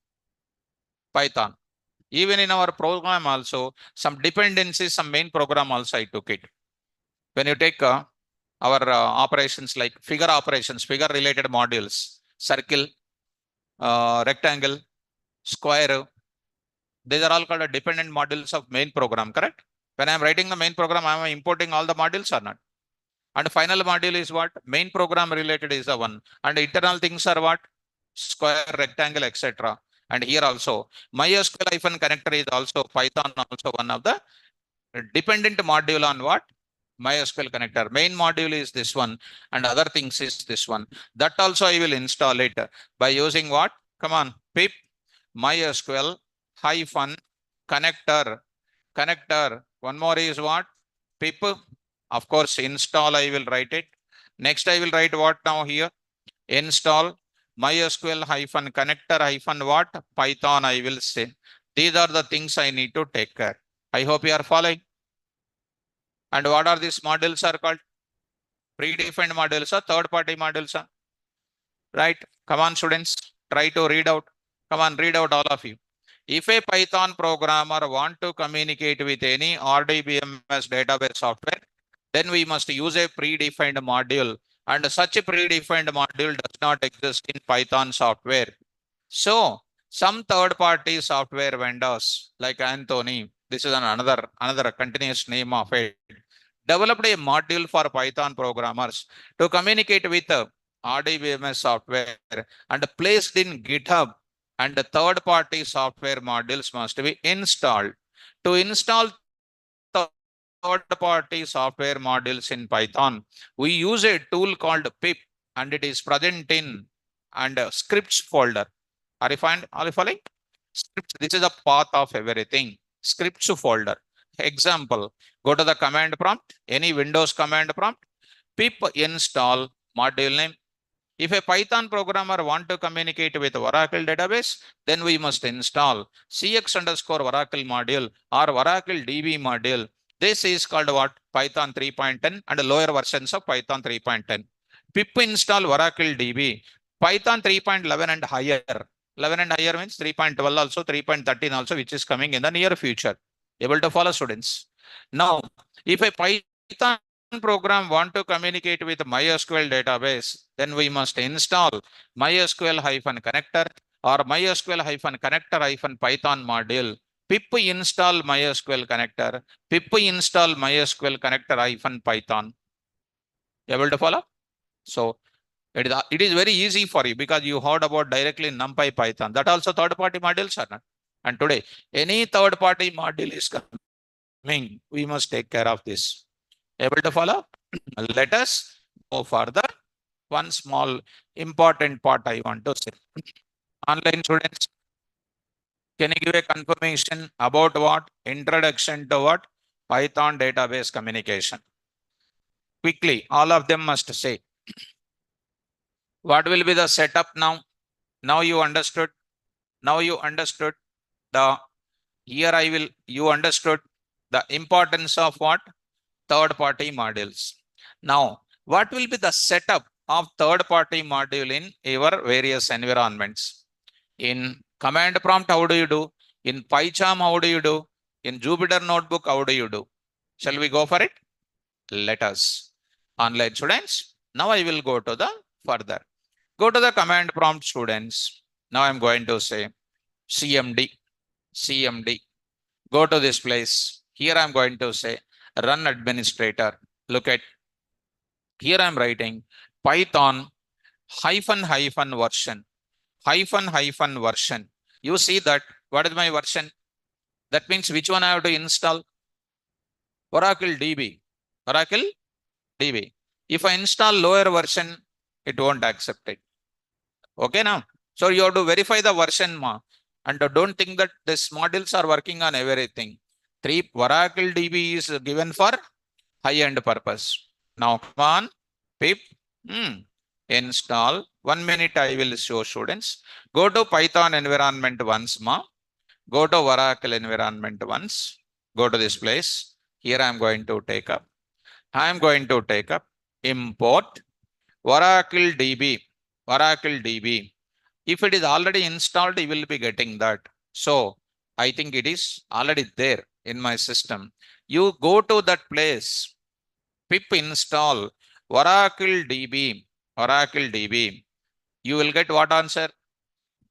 Even in our program also, some dependencies, some main program also I took it. When you take our operations like figure related modules, circle, rectangle, square, these are all called dependent modules of main program, correct? When I'm writing the main program, am I importing all the modules or not? And final module is what? Main program related is the one. And internal things are what? Square, rectangle, etc. And here also, MySQL hyphen connector is also Python, also one of the dependent module on what? MySQL connector. Main module is this one, and other things is this one. That also I will install it by using what? Come on, pip MySQL hyphen connector. One more is what? Pip. Of course, install I will write it. Next, I will write what now here? Install MySQL hyphen connector hyphen what? Python I will say. These are the things I need to take care. I hope you are following. And what are these modules are called? Predefined modules or third-party modules? Right? Come on, students. Try to read out. Come on, read out all of you. If a Python programmer want to communicate with any RDBMS database software, then we must use a predefined module. And such a predefined module does not exist in Python software. So some third-party software vendors like Anthony, this is another continuous name of it, developed a module for Python programmers to communicate with RDBMS software and placed in GitHub, and the third-party software modules must be installed. To install third-party software modules in Python, we use a tool called pip, and it is present in and scripts folder. Are you following? Scripts, this is a path of everything. Scripts folder. Example, go to the command prompt, any Windows command prompt, pip install module name. If a Python programmer want to communicate with Oracle database, then we must install cx underscore Oracle module or Oracle DB module. This is called what? Python 3.10 and lower versions of Python 3.10. Pip install Oracle DB, Python 3.11 and higher. 11 and higher means 3.12 also, 3.13 also, which is coming in the near future. Able to follow, students? Now, if a Python program want to communicate with MySQL database, then we must install MySQL hyphen connector or MySQL hyphen connector hyphen Python module. Pip install MySQL connector, pip install MySQL connector hyphen Python. Able to follow? So it is very easy for you because you heard about directly NumPy Python. That also third-party modules are not. And today, any third-party module is coming, we must take care of this. Able to follow? Let us go further. One small important part I want to say. Online students, can you give a confirmation about what? Introduction to what? Python database communication. Quickly, all of them must say. What will be the setup now? Now you understood. Now you understood the, here you understood the importance of what? Third-party modules. Now, what will be the setup of third-party module in your various environments? In command prompt, how do you do? In PyCharm, how do you do? In Jupyter Notebook, how do you do? Shall we go for it? Let us. Online students, now I will go to the further. Go to the command prompt, students. Now I'm going to say CMD. Go to this place. Here I'm going to say run administrator. Look at here I'm writing Python version. Version. You see that what is my version? That means which one I have to install? Oracle DB. Oracle DB. If I install lower version, it won't accept it. Okay now. So you have to verify the version and don't think that these modules are working on everything. Oracle DB is given for high-end purpose. Now come on, pip, install. 1 minute I will show students. Go to Python environment once, go to Oracle environment once, go to this place. Here I am going to take up. I am going to take up import Oracle DB. Oracle DB. If it is already installed, you will be getting that. So I think it is already there in my system. You go to that place, pip install Oracle DB. Oracle DB. You will get what answer?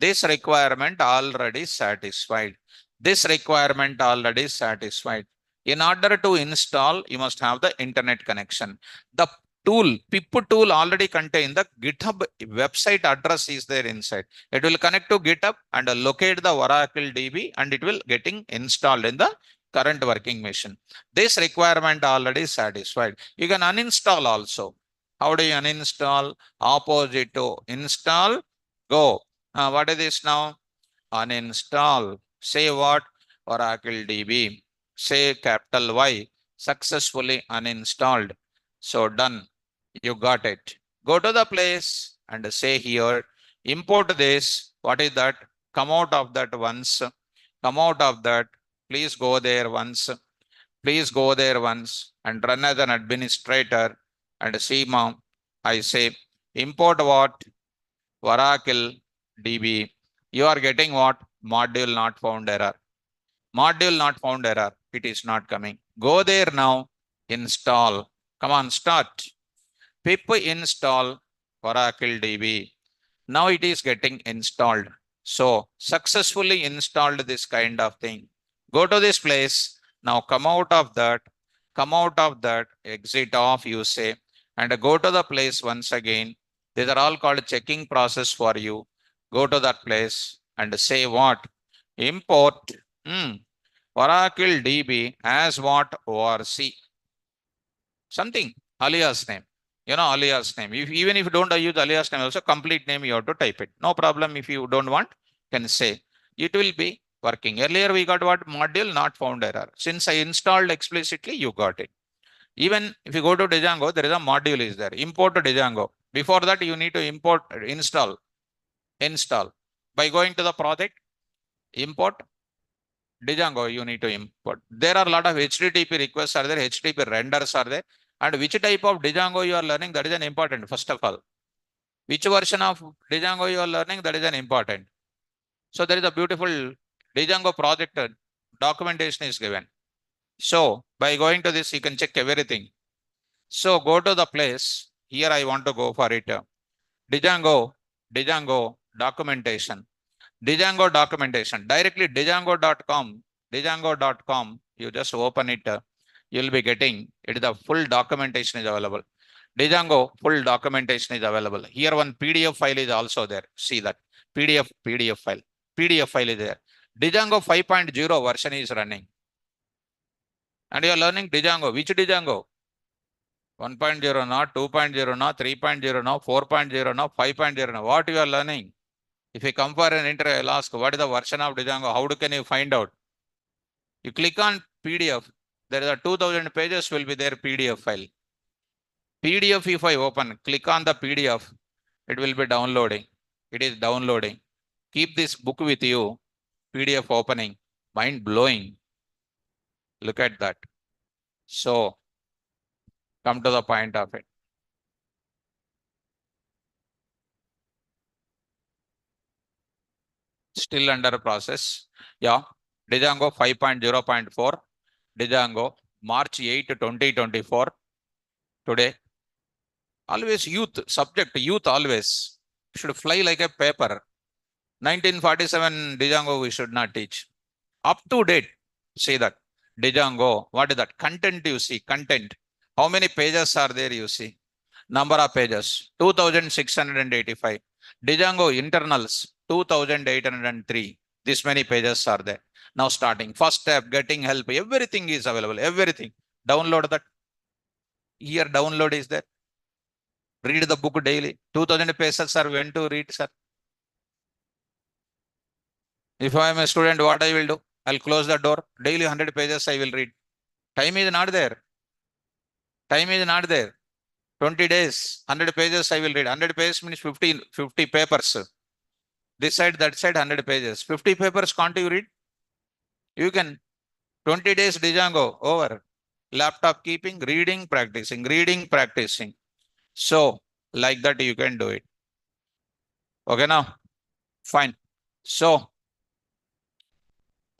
This requirement already satisfied. This requirement already satisfied. In order to install, you must have the internet connection. The tool, pip tool already contain the GitHub website address is there inside. It will connect to GitHub and locate the Oracle DB and it will getting installed in the current working machine. This requirement already satisfied. You can uninstall also. How do you uninstall? Opposite to install, go. What is this now? Uninstall. Say what? Oracle DB. Say capital Y. Successfully uninstalled. So done. You got it. Go to the place and say here, import this. What is that? Come out of that once. Come out of that. Please go there once. Please go there once and run as an administrator and see mom. I say import what? Oracle DB. You are getting what? Module not found error. Module not found error. It is not coming. Go there now. Install. Come on, start. Pip install Oracle DB. Now it is getting installed. So successfully installed this kind of thing. Go to this place. Now come out of that. Come out of that. Exit off, you say. And go to the place once again. These are all called checking process for you. Go to that place and say what? Import Oracle DB as what? ORC. Something. Alias name. You know, alias name. Even if you don't use alias name, also complete name, you have to type it. No problem. If you don't want, can say. It will be working. Earlier we got what? Module not found error. Since I installed explicitly, you got it. Even if you go to Django, there is a module is there. Import to Django. Before that, you need to import, install. By going to the project, import Django, you need to import. There are a lot of HTTP requests are there, HTTP renders are there. And which type of Django you are learning, that is an important, first of all. Which version of Django you are learning, that is an important. So there is a beautiful Django project documentation is given. So by going to this, you can check everything. So go to the place. Here I want to go for it. Django documentation. Django documentation. Directly Django.com. You just open it. You'll be getting it. The full documentation is available. Django full documentation is available. Here one PDF file is also there. See that PDF file. PDF file is there. Django 5.0 version is running. And you are learning Django. Which Django? 1.0 now, 2.0 now, 3.0 now, 4.0 now, 5.0 now. What you are learning? If you come for an interview, I'll ask, what is the version of Django? How can you find out? You click on PDF. There are 2000 pages will be there PDF file. PDF if I open, click on the PDF, it will be downloading. It is downloading. Keep this book with you. PDF opening. Mind blowing. Look at that. So come to the point of it. Still under process. Yeah. Django 5.0.4. Django March 8, 2024. Today. Always youth, subject, youth always. Should fly like a paper. 1947 Django we should not teach. Up to date, see that. Django, what is that? Content you see, content. How many pages are there you see? Number of pages, 2685. Django internals, 2803. This many pages are there. Now starting, first step, getting help, everything is available, everything. Download that. Here download is there. Read the book daily. 2000 pages are when to read, sir. If I am a student, what I will do? I'll close the door. Daily 100 pages I will read. Time is not there. Time is not there. 20 days, 100 pages I will read. 100 pages means 50 papers. This side, that side, 100 pages. 50 papers can't you read? You can. 20 days Django, over. Laptop keeping, reading, practicing. So, like that you can do it. Okay now? Fine. So,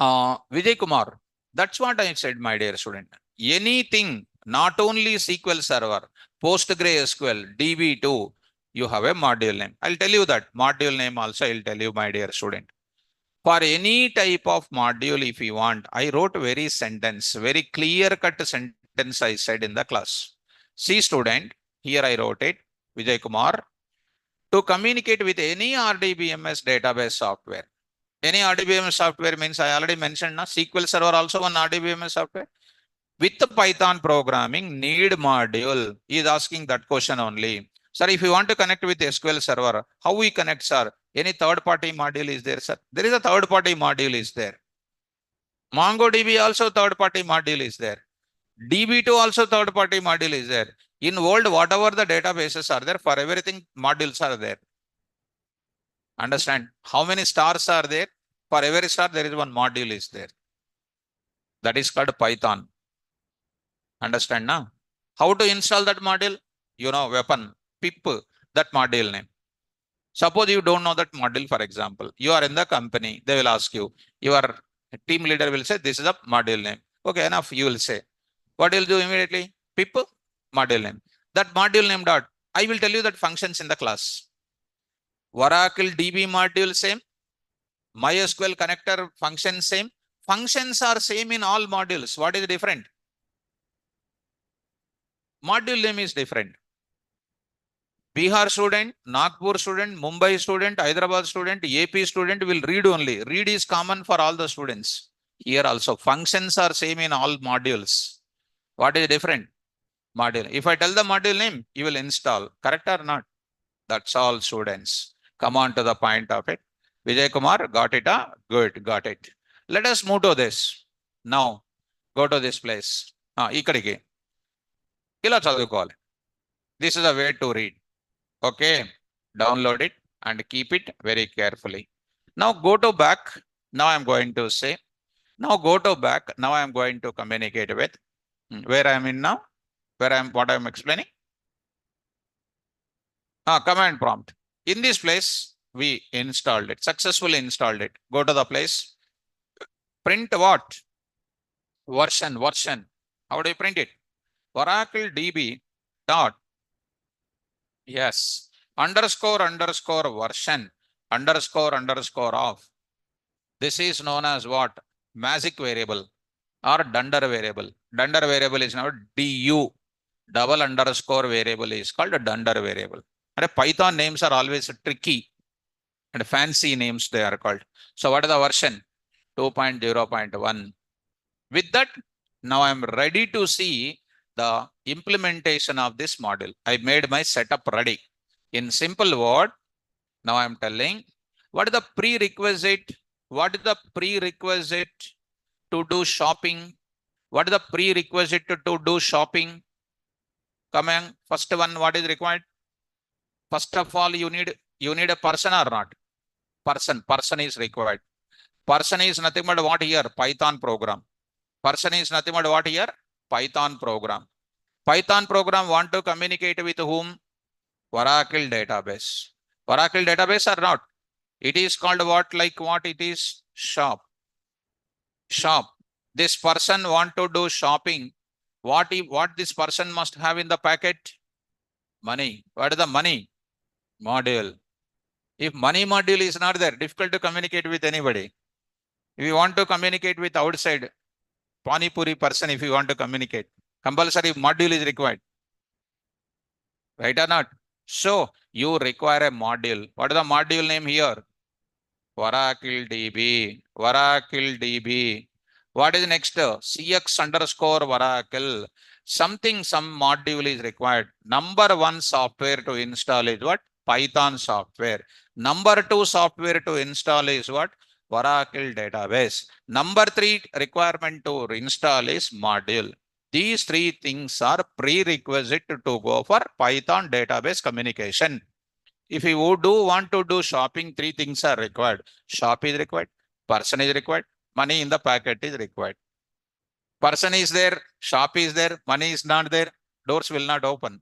Vijay Kumar, that's what I said, my dear student. Anything, not only SQL Server, PostgreSQL, DB2, you have a module name. I'll tell you that module name also. I'll tell you, my dear student. For any type of module, if you want, I wrote very clear-cut sentence I said in the class. See, student, here I wrote it, Vijay Kumar, to communicate with any RDBMS database software. Any RDBMS software means I already mentioned na SQL Server also one RDBMS software. With the Python programming need module is asking that question only. Sir, if you want to connect with SQL Server, how we connect, sir? Any third-party module is there, sir? There is a third-party module is there. MongoDB also third-party module is there. DB2 also third-party module is there. In world, whatever the databases are there, for everything modules are there. Understand? How many stars are there? For every star, there is one module is there. That is called Python. Understand now? How to install that module? You know, weapon, pip, that module name. Suppose you don't know that module, for example. You are in the company. They will ask you. Your team leader will say, this is a module name. Okay, enough. You will say. What will do immediately? Pip, module name. That module name dot. I will tell you that functions in the class. Oracle DB module same. MySQL connector function same. Functions are same in all modules. What is different? Module name is different. Bihar student, Nagpur student, Mumbai student, Hyderabad student, AP student will read only. Read is common for all the students. Here also functions are same in all modules. What is different? Module. If I tell the module name, you will install. Correct or not? That's all, students. Come on to the point of it. Vijay Kumar, got it? Good, got it. Let us move to this. Now, go to this place. Ikkadiki. Ila chadukovali. This is a way to read. Okay, download it and keep it very carefully. Now go to back. Now I'm going to say, now go to back. Now I'm going to communicate with where I'm in now, what I'm explaining. Command prompt. In this place, we installed it, successfully installed it. Go to the place. Print what? Version. How do you print it? Oracle DB dot. Yes. Underscore version. Underscore of. This is known as what? Magic variable or dunder variable. Dunder variable is now DU. Double underscore variable is called a dunder variable. And Python names are always tricky and fancy names they are called. So what is the version? 2.0.1. With that, now I'm ready to see the implementation of this module. I made my setup ready. In simple word, now I'm telling what is the prerequisite? What is the prerequisite to do shopping? What is the prerequisite to do shopping? Come on, first one, what is required? First of all, you need a person or not? Person is required. Person is nothing but what here? Python program. Person is nothing but what here? Python program. Python program want to communicate with whom? Oracle database. Oracle database or not? It is called what? Like what it is? Shop. This person want to do shopping. What this person must have in the packet? Money. What is the money? Module. If money module is not there, difficult to communicate with anybody. If you want to communicate with outside Pani Puri person, if you want to communicate, compulsory module is required. Right or not? So you require a module. What is the module name here? Oracle DB. Oracle DB. What is next? CX underscore Oracle. Some module is required. Number one software to install is what? Python software. Number two software to install is what? Oracle database. Number three requirement to install is module. These three things are prerequisite to go for Python database communication. If you do want to do shopping, three things are required. Shop is required, person is required, money in the packet is required. Person is there, shop is there, money is not there, doors will not open.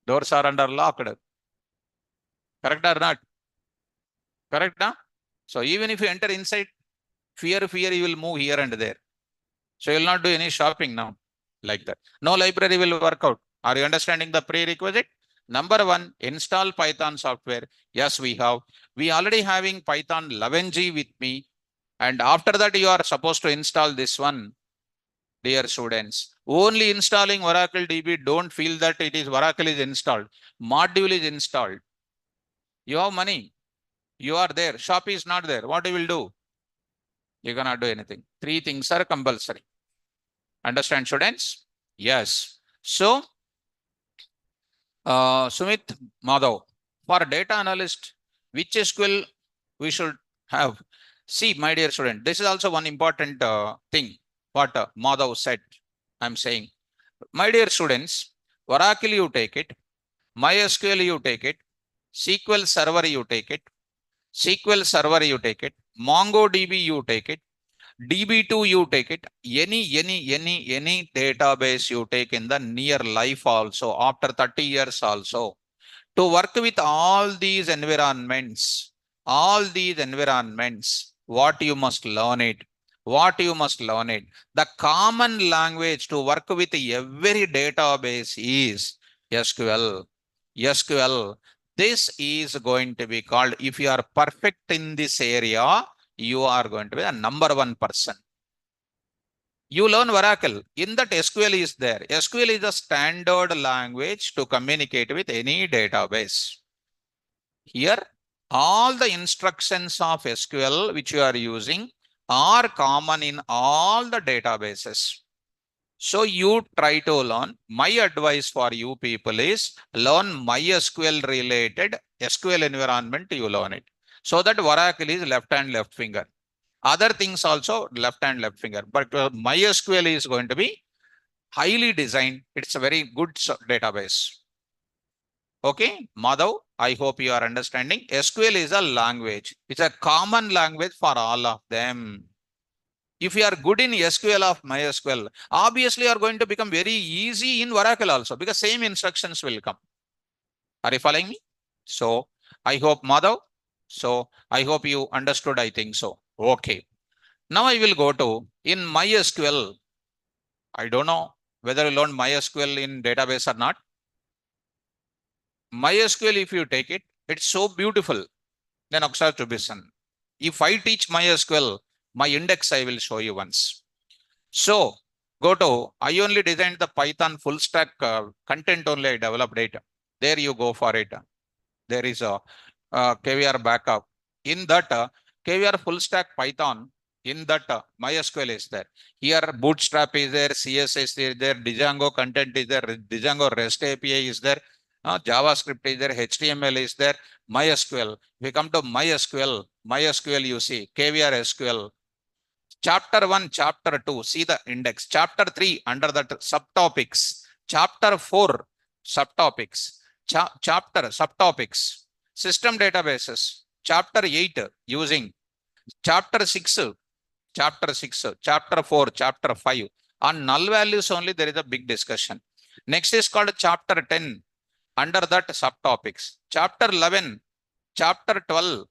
Doors are under locked. Correct or not? Correct, na? So even if you enter inside, fear, you will move here and there. So you will not do any shopping now like that. No library will work out. Are you understanding the prerequisite? Number one, install Python software. Yes, we have. We already having Python 11G with me. And after that, you are supposed to install this one, dear students. Only installing Oracle DB, don't feel that it is Oracle is installed. Module is installed. You have money. You are there. Shop is not there. What you will do? You cannot do anything. Three things are compulsory. Understand, students? Yes. So, Sumit Madhav, for data analyst, which SQL we should have? See, my dear student, this is also one important thing. What Madhav said, I'm saying. My dear students, Oracle you take it, MySQL you take it, SQL Server you take it, SQL Server you take it, MongoDB you take it, DB2 you take it, any database you take in the near life also, after 30 years also. To work with all these environments, what you must learn it. The common language to work with every database is SQL. This is going to be called, if you are perfect in this area, you are going to be the number one person. You learn Oracle. In that SQL is there. SQL is a standard language to communicate with any database. Here, all the instructions of SQL which you are using are common in all the databases. So you try to learn. My advice for you people is learn MySQL related SQL environment, you learn it. So that Oracle is left hand, left finger. Other things also left hand, left finger. But MySQL is going to be highly designed. It's a very good database. Okay, Madhav, I hope you are understanding. SQL is a language. It's a common language for all of them. If you are good in SQL of MySQL, obviously you are going to become very easy in Oracle also, because same instructions will come. Are you following me? So I hope, Madhav, so I hope you understood, I think so. Okay. Now I will go to in MySQL. I don't know whether you learn MySQL in database or not. MySQL, if you take it, it's so beautiful. Then Aksar Chubison. If I teach MySQL, my index I will show you once. So go to, I only designed the Python full stack content only I developed it. There you go for it. There is a KVR backup. In that KVR full stack Python, in that MySQL is there. Here Bootstrap is there, CSS is there, Django content is there, Django REST API is there, JavaScript is there, HTML is there, MySQL. If we come to MySQL you see KVR SQL. Chapter 1, Chapter 2, see the index. Chapter 3, under that subtopics. Chapter 4, subtopics. Chapter subtopics. System databases. Chapter 8, using. Chapter 6, Chapter 4, Chapter 5. On null values only there is a big discussion. Next is called Chapter 10. Under that subtopics. Chapter 11, Chapter 12,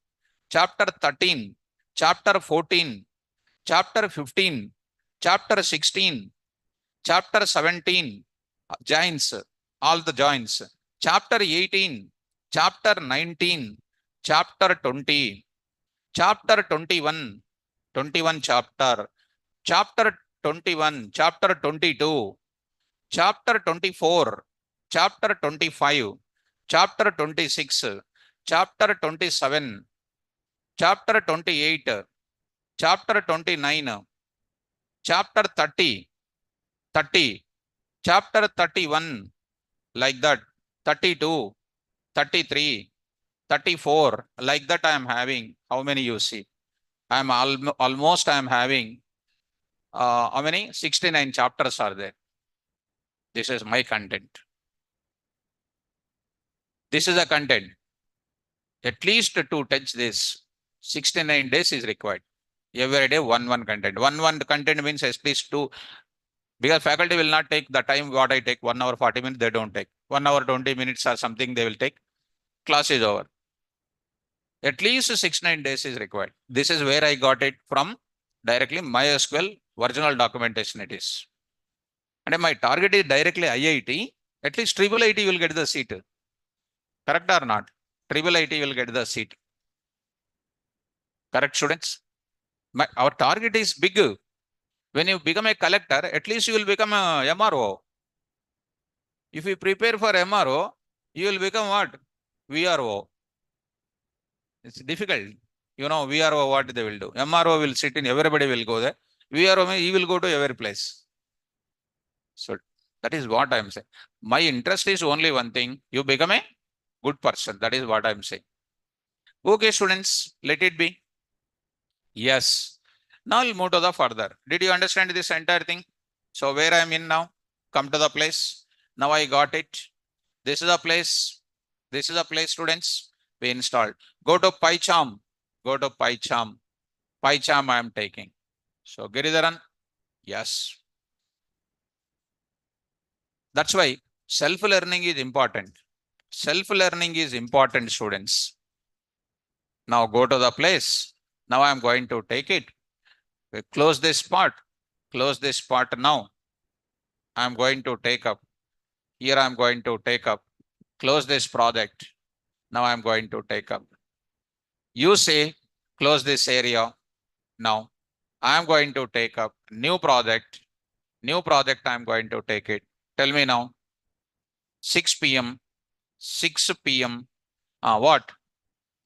Chapter 13, Chapter 14, Chapter 15, Chapter 16, Chapter 17, joins, all the joins. Chapter 18, Chapter 19, chapter 20, chapter 21, 21 chapter, chapter 21, chapter 22, chapter 24, chapter 25, chapter 26, chapter 27, chapter 28, chapter 29, chapter 30, 30, chapter 31, like that, 32, 33, 34, like that I am having. How many you see? I am almost I am having how many? 69 chapters are there. This is my content. This is the content. At least to touch this, 69 days is required. Every day, one content. One content means at least two, because faculty will not take the time what I take, 1 hour 40 minutes, they don't take. 1 hour 20 minutes or something they will take. Class is over. At least 69 days is required. This is where I got it from directly MySQL original documentation it is. And my target is directly IIT, at least triple IT will get the seat. Correct or not? Triple IT will get the seat. Correct, students? Our target is big. When you become a collector, at least you will become a MRO. If you prepare for MRO, you will become what? VRO. It's difficult. You know, VRO, what they will do. MRO will sit in, everybody will go there. VRO, he will go to every place. So that is what I'm saying. My interest is only one thing. You become a good person. That is what I'm saying. Okay, students, let it be. Yes. Now we'll move to the further. Did you understand this entire thing? So where I'm in now? Come to the place. Now I got it. This is a place. This is a place, students. We installed. Go to PyCharm. Go to PyCharm. PyCharm I am taking. So Giridharan, yes. That's why self-learning is important. Self-learning is important, students. Now go to the place. Now I am going to take it. We close this part. Close this part now. I am going to take up. Here I am going to take up. Close this project. Now I am going to take up. You say close this area. Now I am going to take up new project. New project I am going to take it. Tell me now. 6 p.m. 6 p.m. What?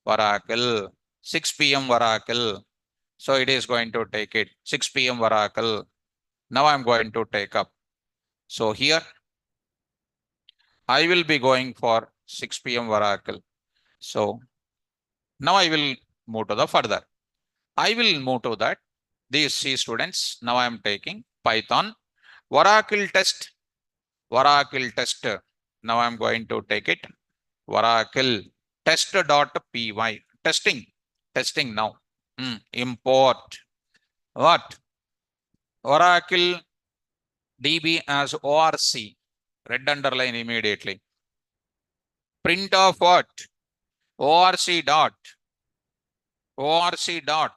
Oracle. 6 p.m. Oracle. So it is going to take it. 6 p.m. Oracle. Now I'm going to take up. So here I will be going for 6 p.m. Oracle. So now I will move to the further. I will move to that. These C students. Now I am taking Python Oracle test. Oracle test. Now I'm going to take it. Oracle test.py. Testing. Testing now. Import. What? Oracle DB as ORC. Red underline immediately. Print of what? ORC dot. ORC dot.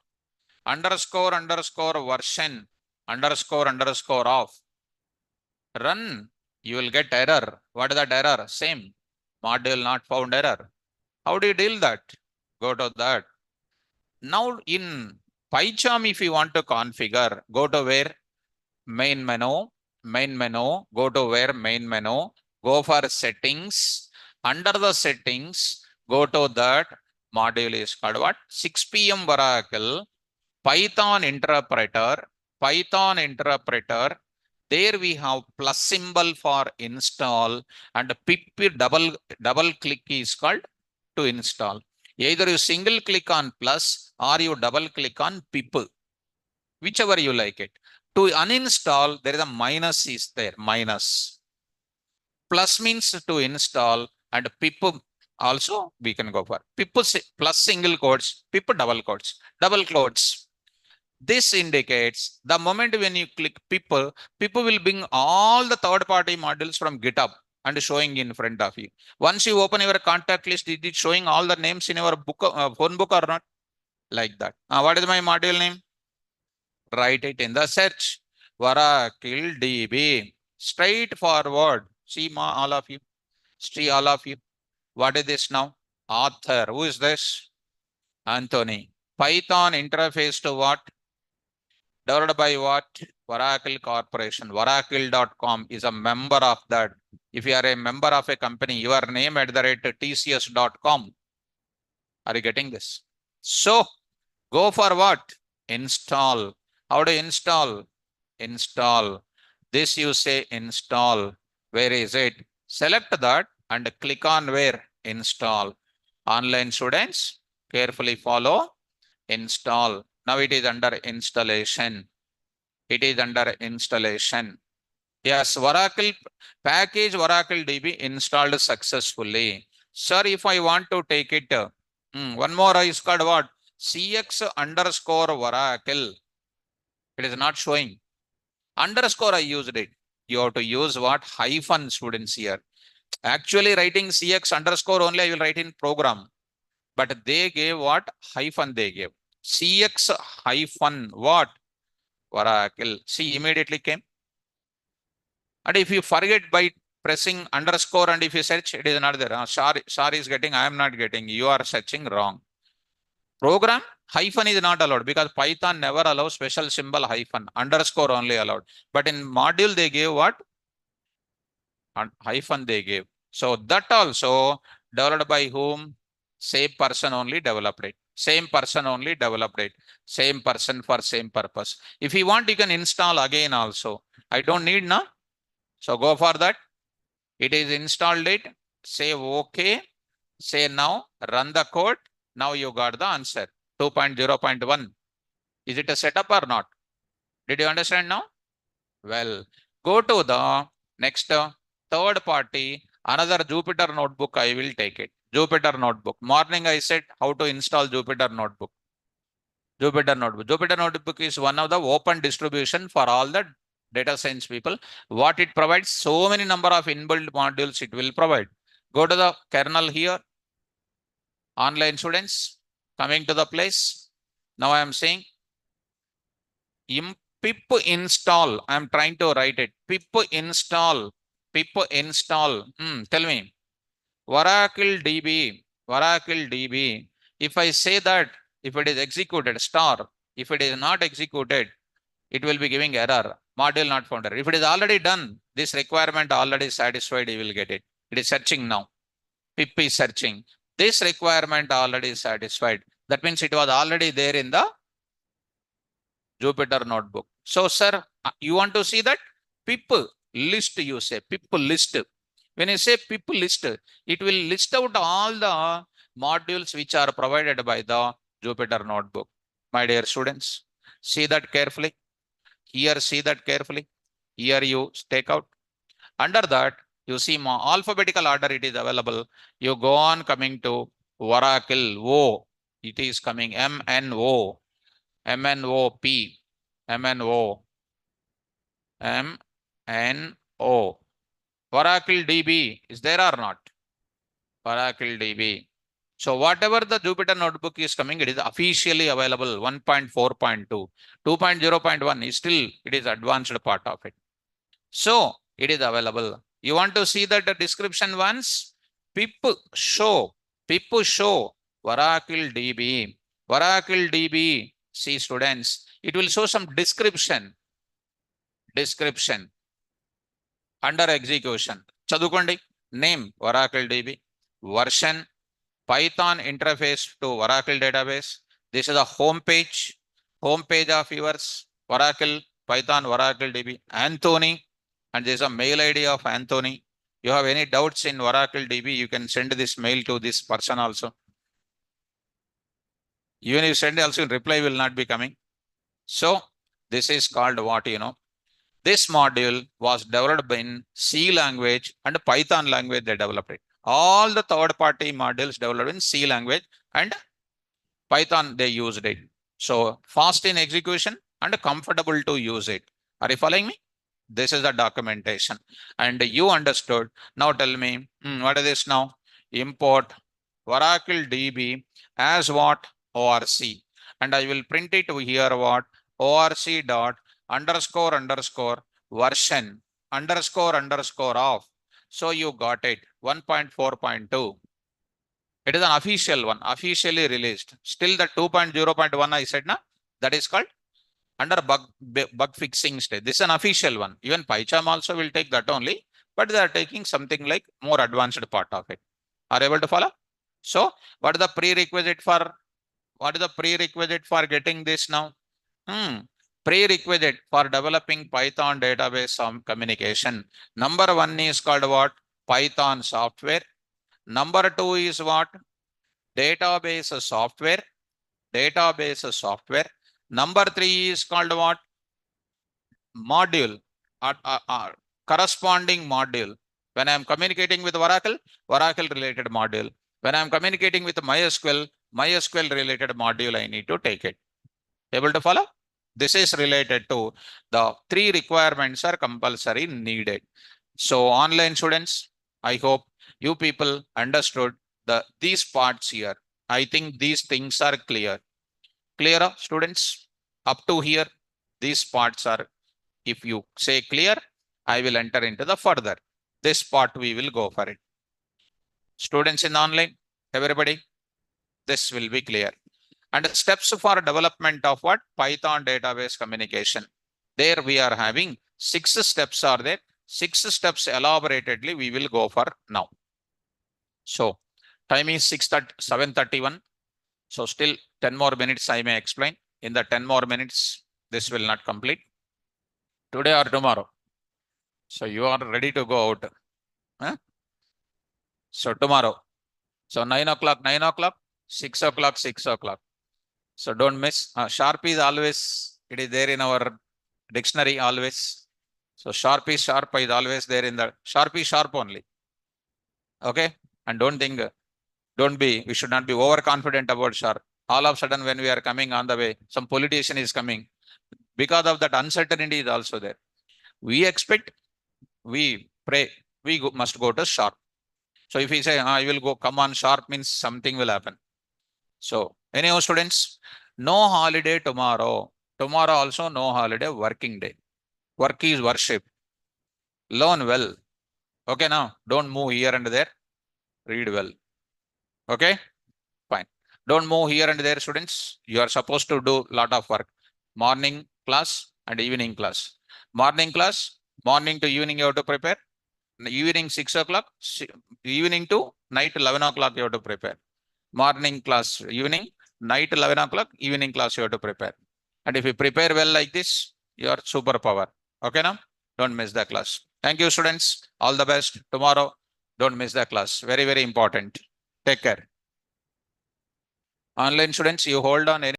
Underscore underscore version. Underscore underscore of. Run. You will get error. What is that error? Same. Module not found error. How do you deal that? Go to that. Now in PyCharm, if you want to configure, go to where? Main menu, go to where? Main menu, go for settings. Under the settings, go to that module is called what? 6 p.m. Oracle, Python interpreter, There we have plus symbol for install and pip double click is called to install. Either you single click on plus or you double click on pip, whichever you like it. To uninstall, there is a minus is there, minus. Plus means to install and pip also we can go for. Pip plus single quotes, pip double quotes, This indicates the moment when you click pip will bring all the third-party modules from GitHub and showing in front of you. Once you open your contact list, is it showing all the names in your book, phone book or not? Like that. What is my module name? Write it in the search. Oracle DB. Straightforward. See all of you. See all of you. What is this now? Author. Who is this? Anthony. Python interface to what? Developed by what? Oracle Corporation. Oracle.com is a member of that. If you are a member of a company, your name at the rate TCS.com. Are you getting this? So go for what? Install. How to install? Install. This you say install. Where is it? Select that and click on where? Install. Online students, carefully follow. Install. Now it is under installation. It is under installation. Yes, Oracle package Oracle DB installed successfully. Sir, if I want to take it, one more is called what? CX underscore Oracle. It is not showing. Underscore I used it. You have to use what? Hyphen, students here. Actually writing CX underscore only I will write in program. But they gave what? Hyphen they gave. CX hyphen what? Oracle. See, immediately came. And if you forget by pressing underscore and if you search, it is not there. Sorry is getting, I am not getting. You are searching wrong. Program hyphen is not allowed because Python never allows special symbol hyphen. Underscore only allowed. But in module they gave what? And hyphen they gave. So that also developed by whom? Same person only developed it. Same person only developed it. Same person for same purpose. If you want, you can install again also. I don't need now. So go for that. It is installed it. Say okay. Say now. Run the code. Now you got the answer. 2.0.1. Is it a setup or not? Did you understand now? Well, go to the next third party. Another Jupyter notebook. I will take it. Jupyter notebook. Morning I said how to install Jupyter notebook. Jupyter notebook. Jupyter notebook is one of the open distribution for all the data science people. What it provides, so many number of inbuilt modules it will provide. Go to the kernel here. Online students coming to the place. Now I am saying pip install. I am trying to write it. Pip install. Pip install. Tell me. Oracle DB. Oracle DB. If I say that, if it is executed, star. If it is not executed, it will be giving error. Module not found. If it is already done, this requirement already satisfied, you will get it. It is searching now. Pip is searching. This requirement already satisfied. That means it was already there in the Jupyter notebook. So, sir, you want to see that? Pip list, you say. Pip list. When you say pip list, it will list out all the modules which are provided by the Jupyter notebook. My dear students, see that carefully. Here, see that carefully. Here you take out. Under that, you see alphabetical order it is available. You go on coming to Oracle O. It is coming MNO, MNOP, MNO, MNO. Oracle DB is there or not? Oracle DB. So whatever the Jupyter notebook is coming, it is officially available 1.4.2. 2.0.1 is still, it is advanced part of it. So it is available. You want to see that the description once? Pip show Oracle DB. Oracle DB. See students, it will show some description. Description. Under execution. Chadukondi. Name Oracle DB. Version. Python interface to Oracle database. This is a home page of yours. Oracle, Python, Oracle DB. Anthony. And there is a mail ID of Anthony. You have any doubts in Oracle DB, you can send this mail to this person also. Even if you send also, reply will not be coming. So this is called what, this module was developed in C language and Python language they developed it. All the third party modules developed in C language and Python they used it. So fast in execution and comfortable to use it. Are you following me? This is the documentation and you understood. Now tell me, what is this now? Import Oracle DB as what? ORC. And I will print it here what? ORC dot underscore version underscore of. So you got it 1.4.2. It is an official one, officially released. Still the 2.0.1 I said, na, that is called under bug fixing stage. This is an official one. Even PyCharm also will take that only, but they are taking something like more advanced part of it. Are able to follow? So what is the prerequisite for getting this now? Prerequisite for developing Python database communication. Number one is called what? Python software. Number two is what? Database software. Number three is called what? Module. Corresponding module. When I am communicating with Oracle related module. When I am communicating with MySQL related module, I need to take it. Able to follow? This is related to the three requirements are compulsory needed. So online students, I hope you people understood these parts here. I think these things are clear. Clear, students? Up to here, these parts are, if you say clear, I will enter into the further. This part we will go for it. Students in online, everybody, this will be clear. And steps for development of what? Python database communication. There we are having 6 steps are there. 6 steps elaboratedly we will go for now. So time is 7:31. So still 10 more minutes I may explain. In the 10 more minutes, this will not complete. Today or tomorrow. So you are ready to go out. Huh? So tomorrow. So 9 o'clock, 9 o'clock, 6 o'clock, 6 o'clock. So don't miss. Sharp is always, it is there in our dictionary always. So sharp is always there in the sharp is sharp only. Okay. And don't think, we should not be overconfident about sharp. All of a sudden, when we are coming on the way, some politician is coming. Because of that uncertainty is also there. We expect, we pray, must go to sharp. So if we say, I will go, come on, sharp means something will happen. So anyhow, students, no holiday tomorrow. Tomorrow also no holiday, working day. Work is worship. Learn well. Okay, now don't move here and there. Read well. Okay, fine. Don't move here and there, students. You are supposed to do a lot of work. Morning class and evening class. Morning class, morning to evening you have to prepare. Evening 6 o'clock, evening to night 11 o'clock you have to prepare. Morning class, evening, night 11 o'clock, evening class you have to prepare. And if you prepare well like this, you are superpower. Okay, now don't miss the class. Thank you, students. All the best. Tomorrow, don't miss the class. Very, very important. Take care. Online students, you hold on.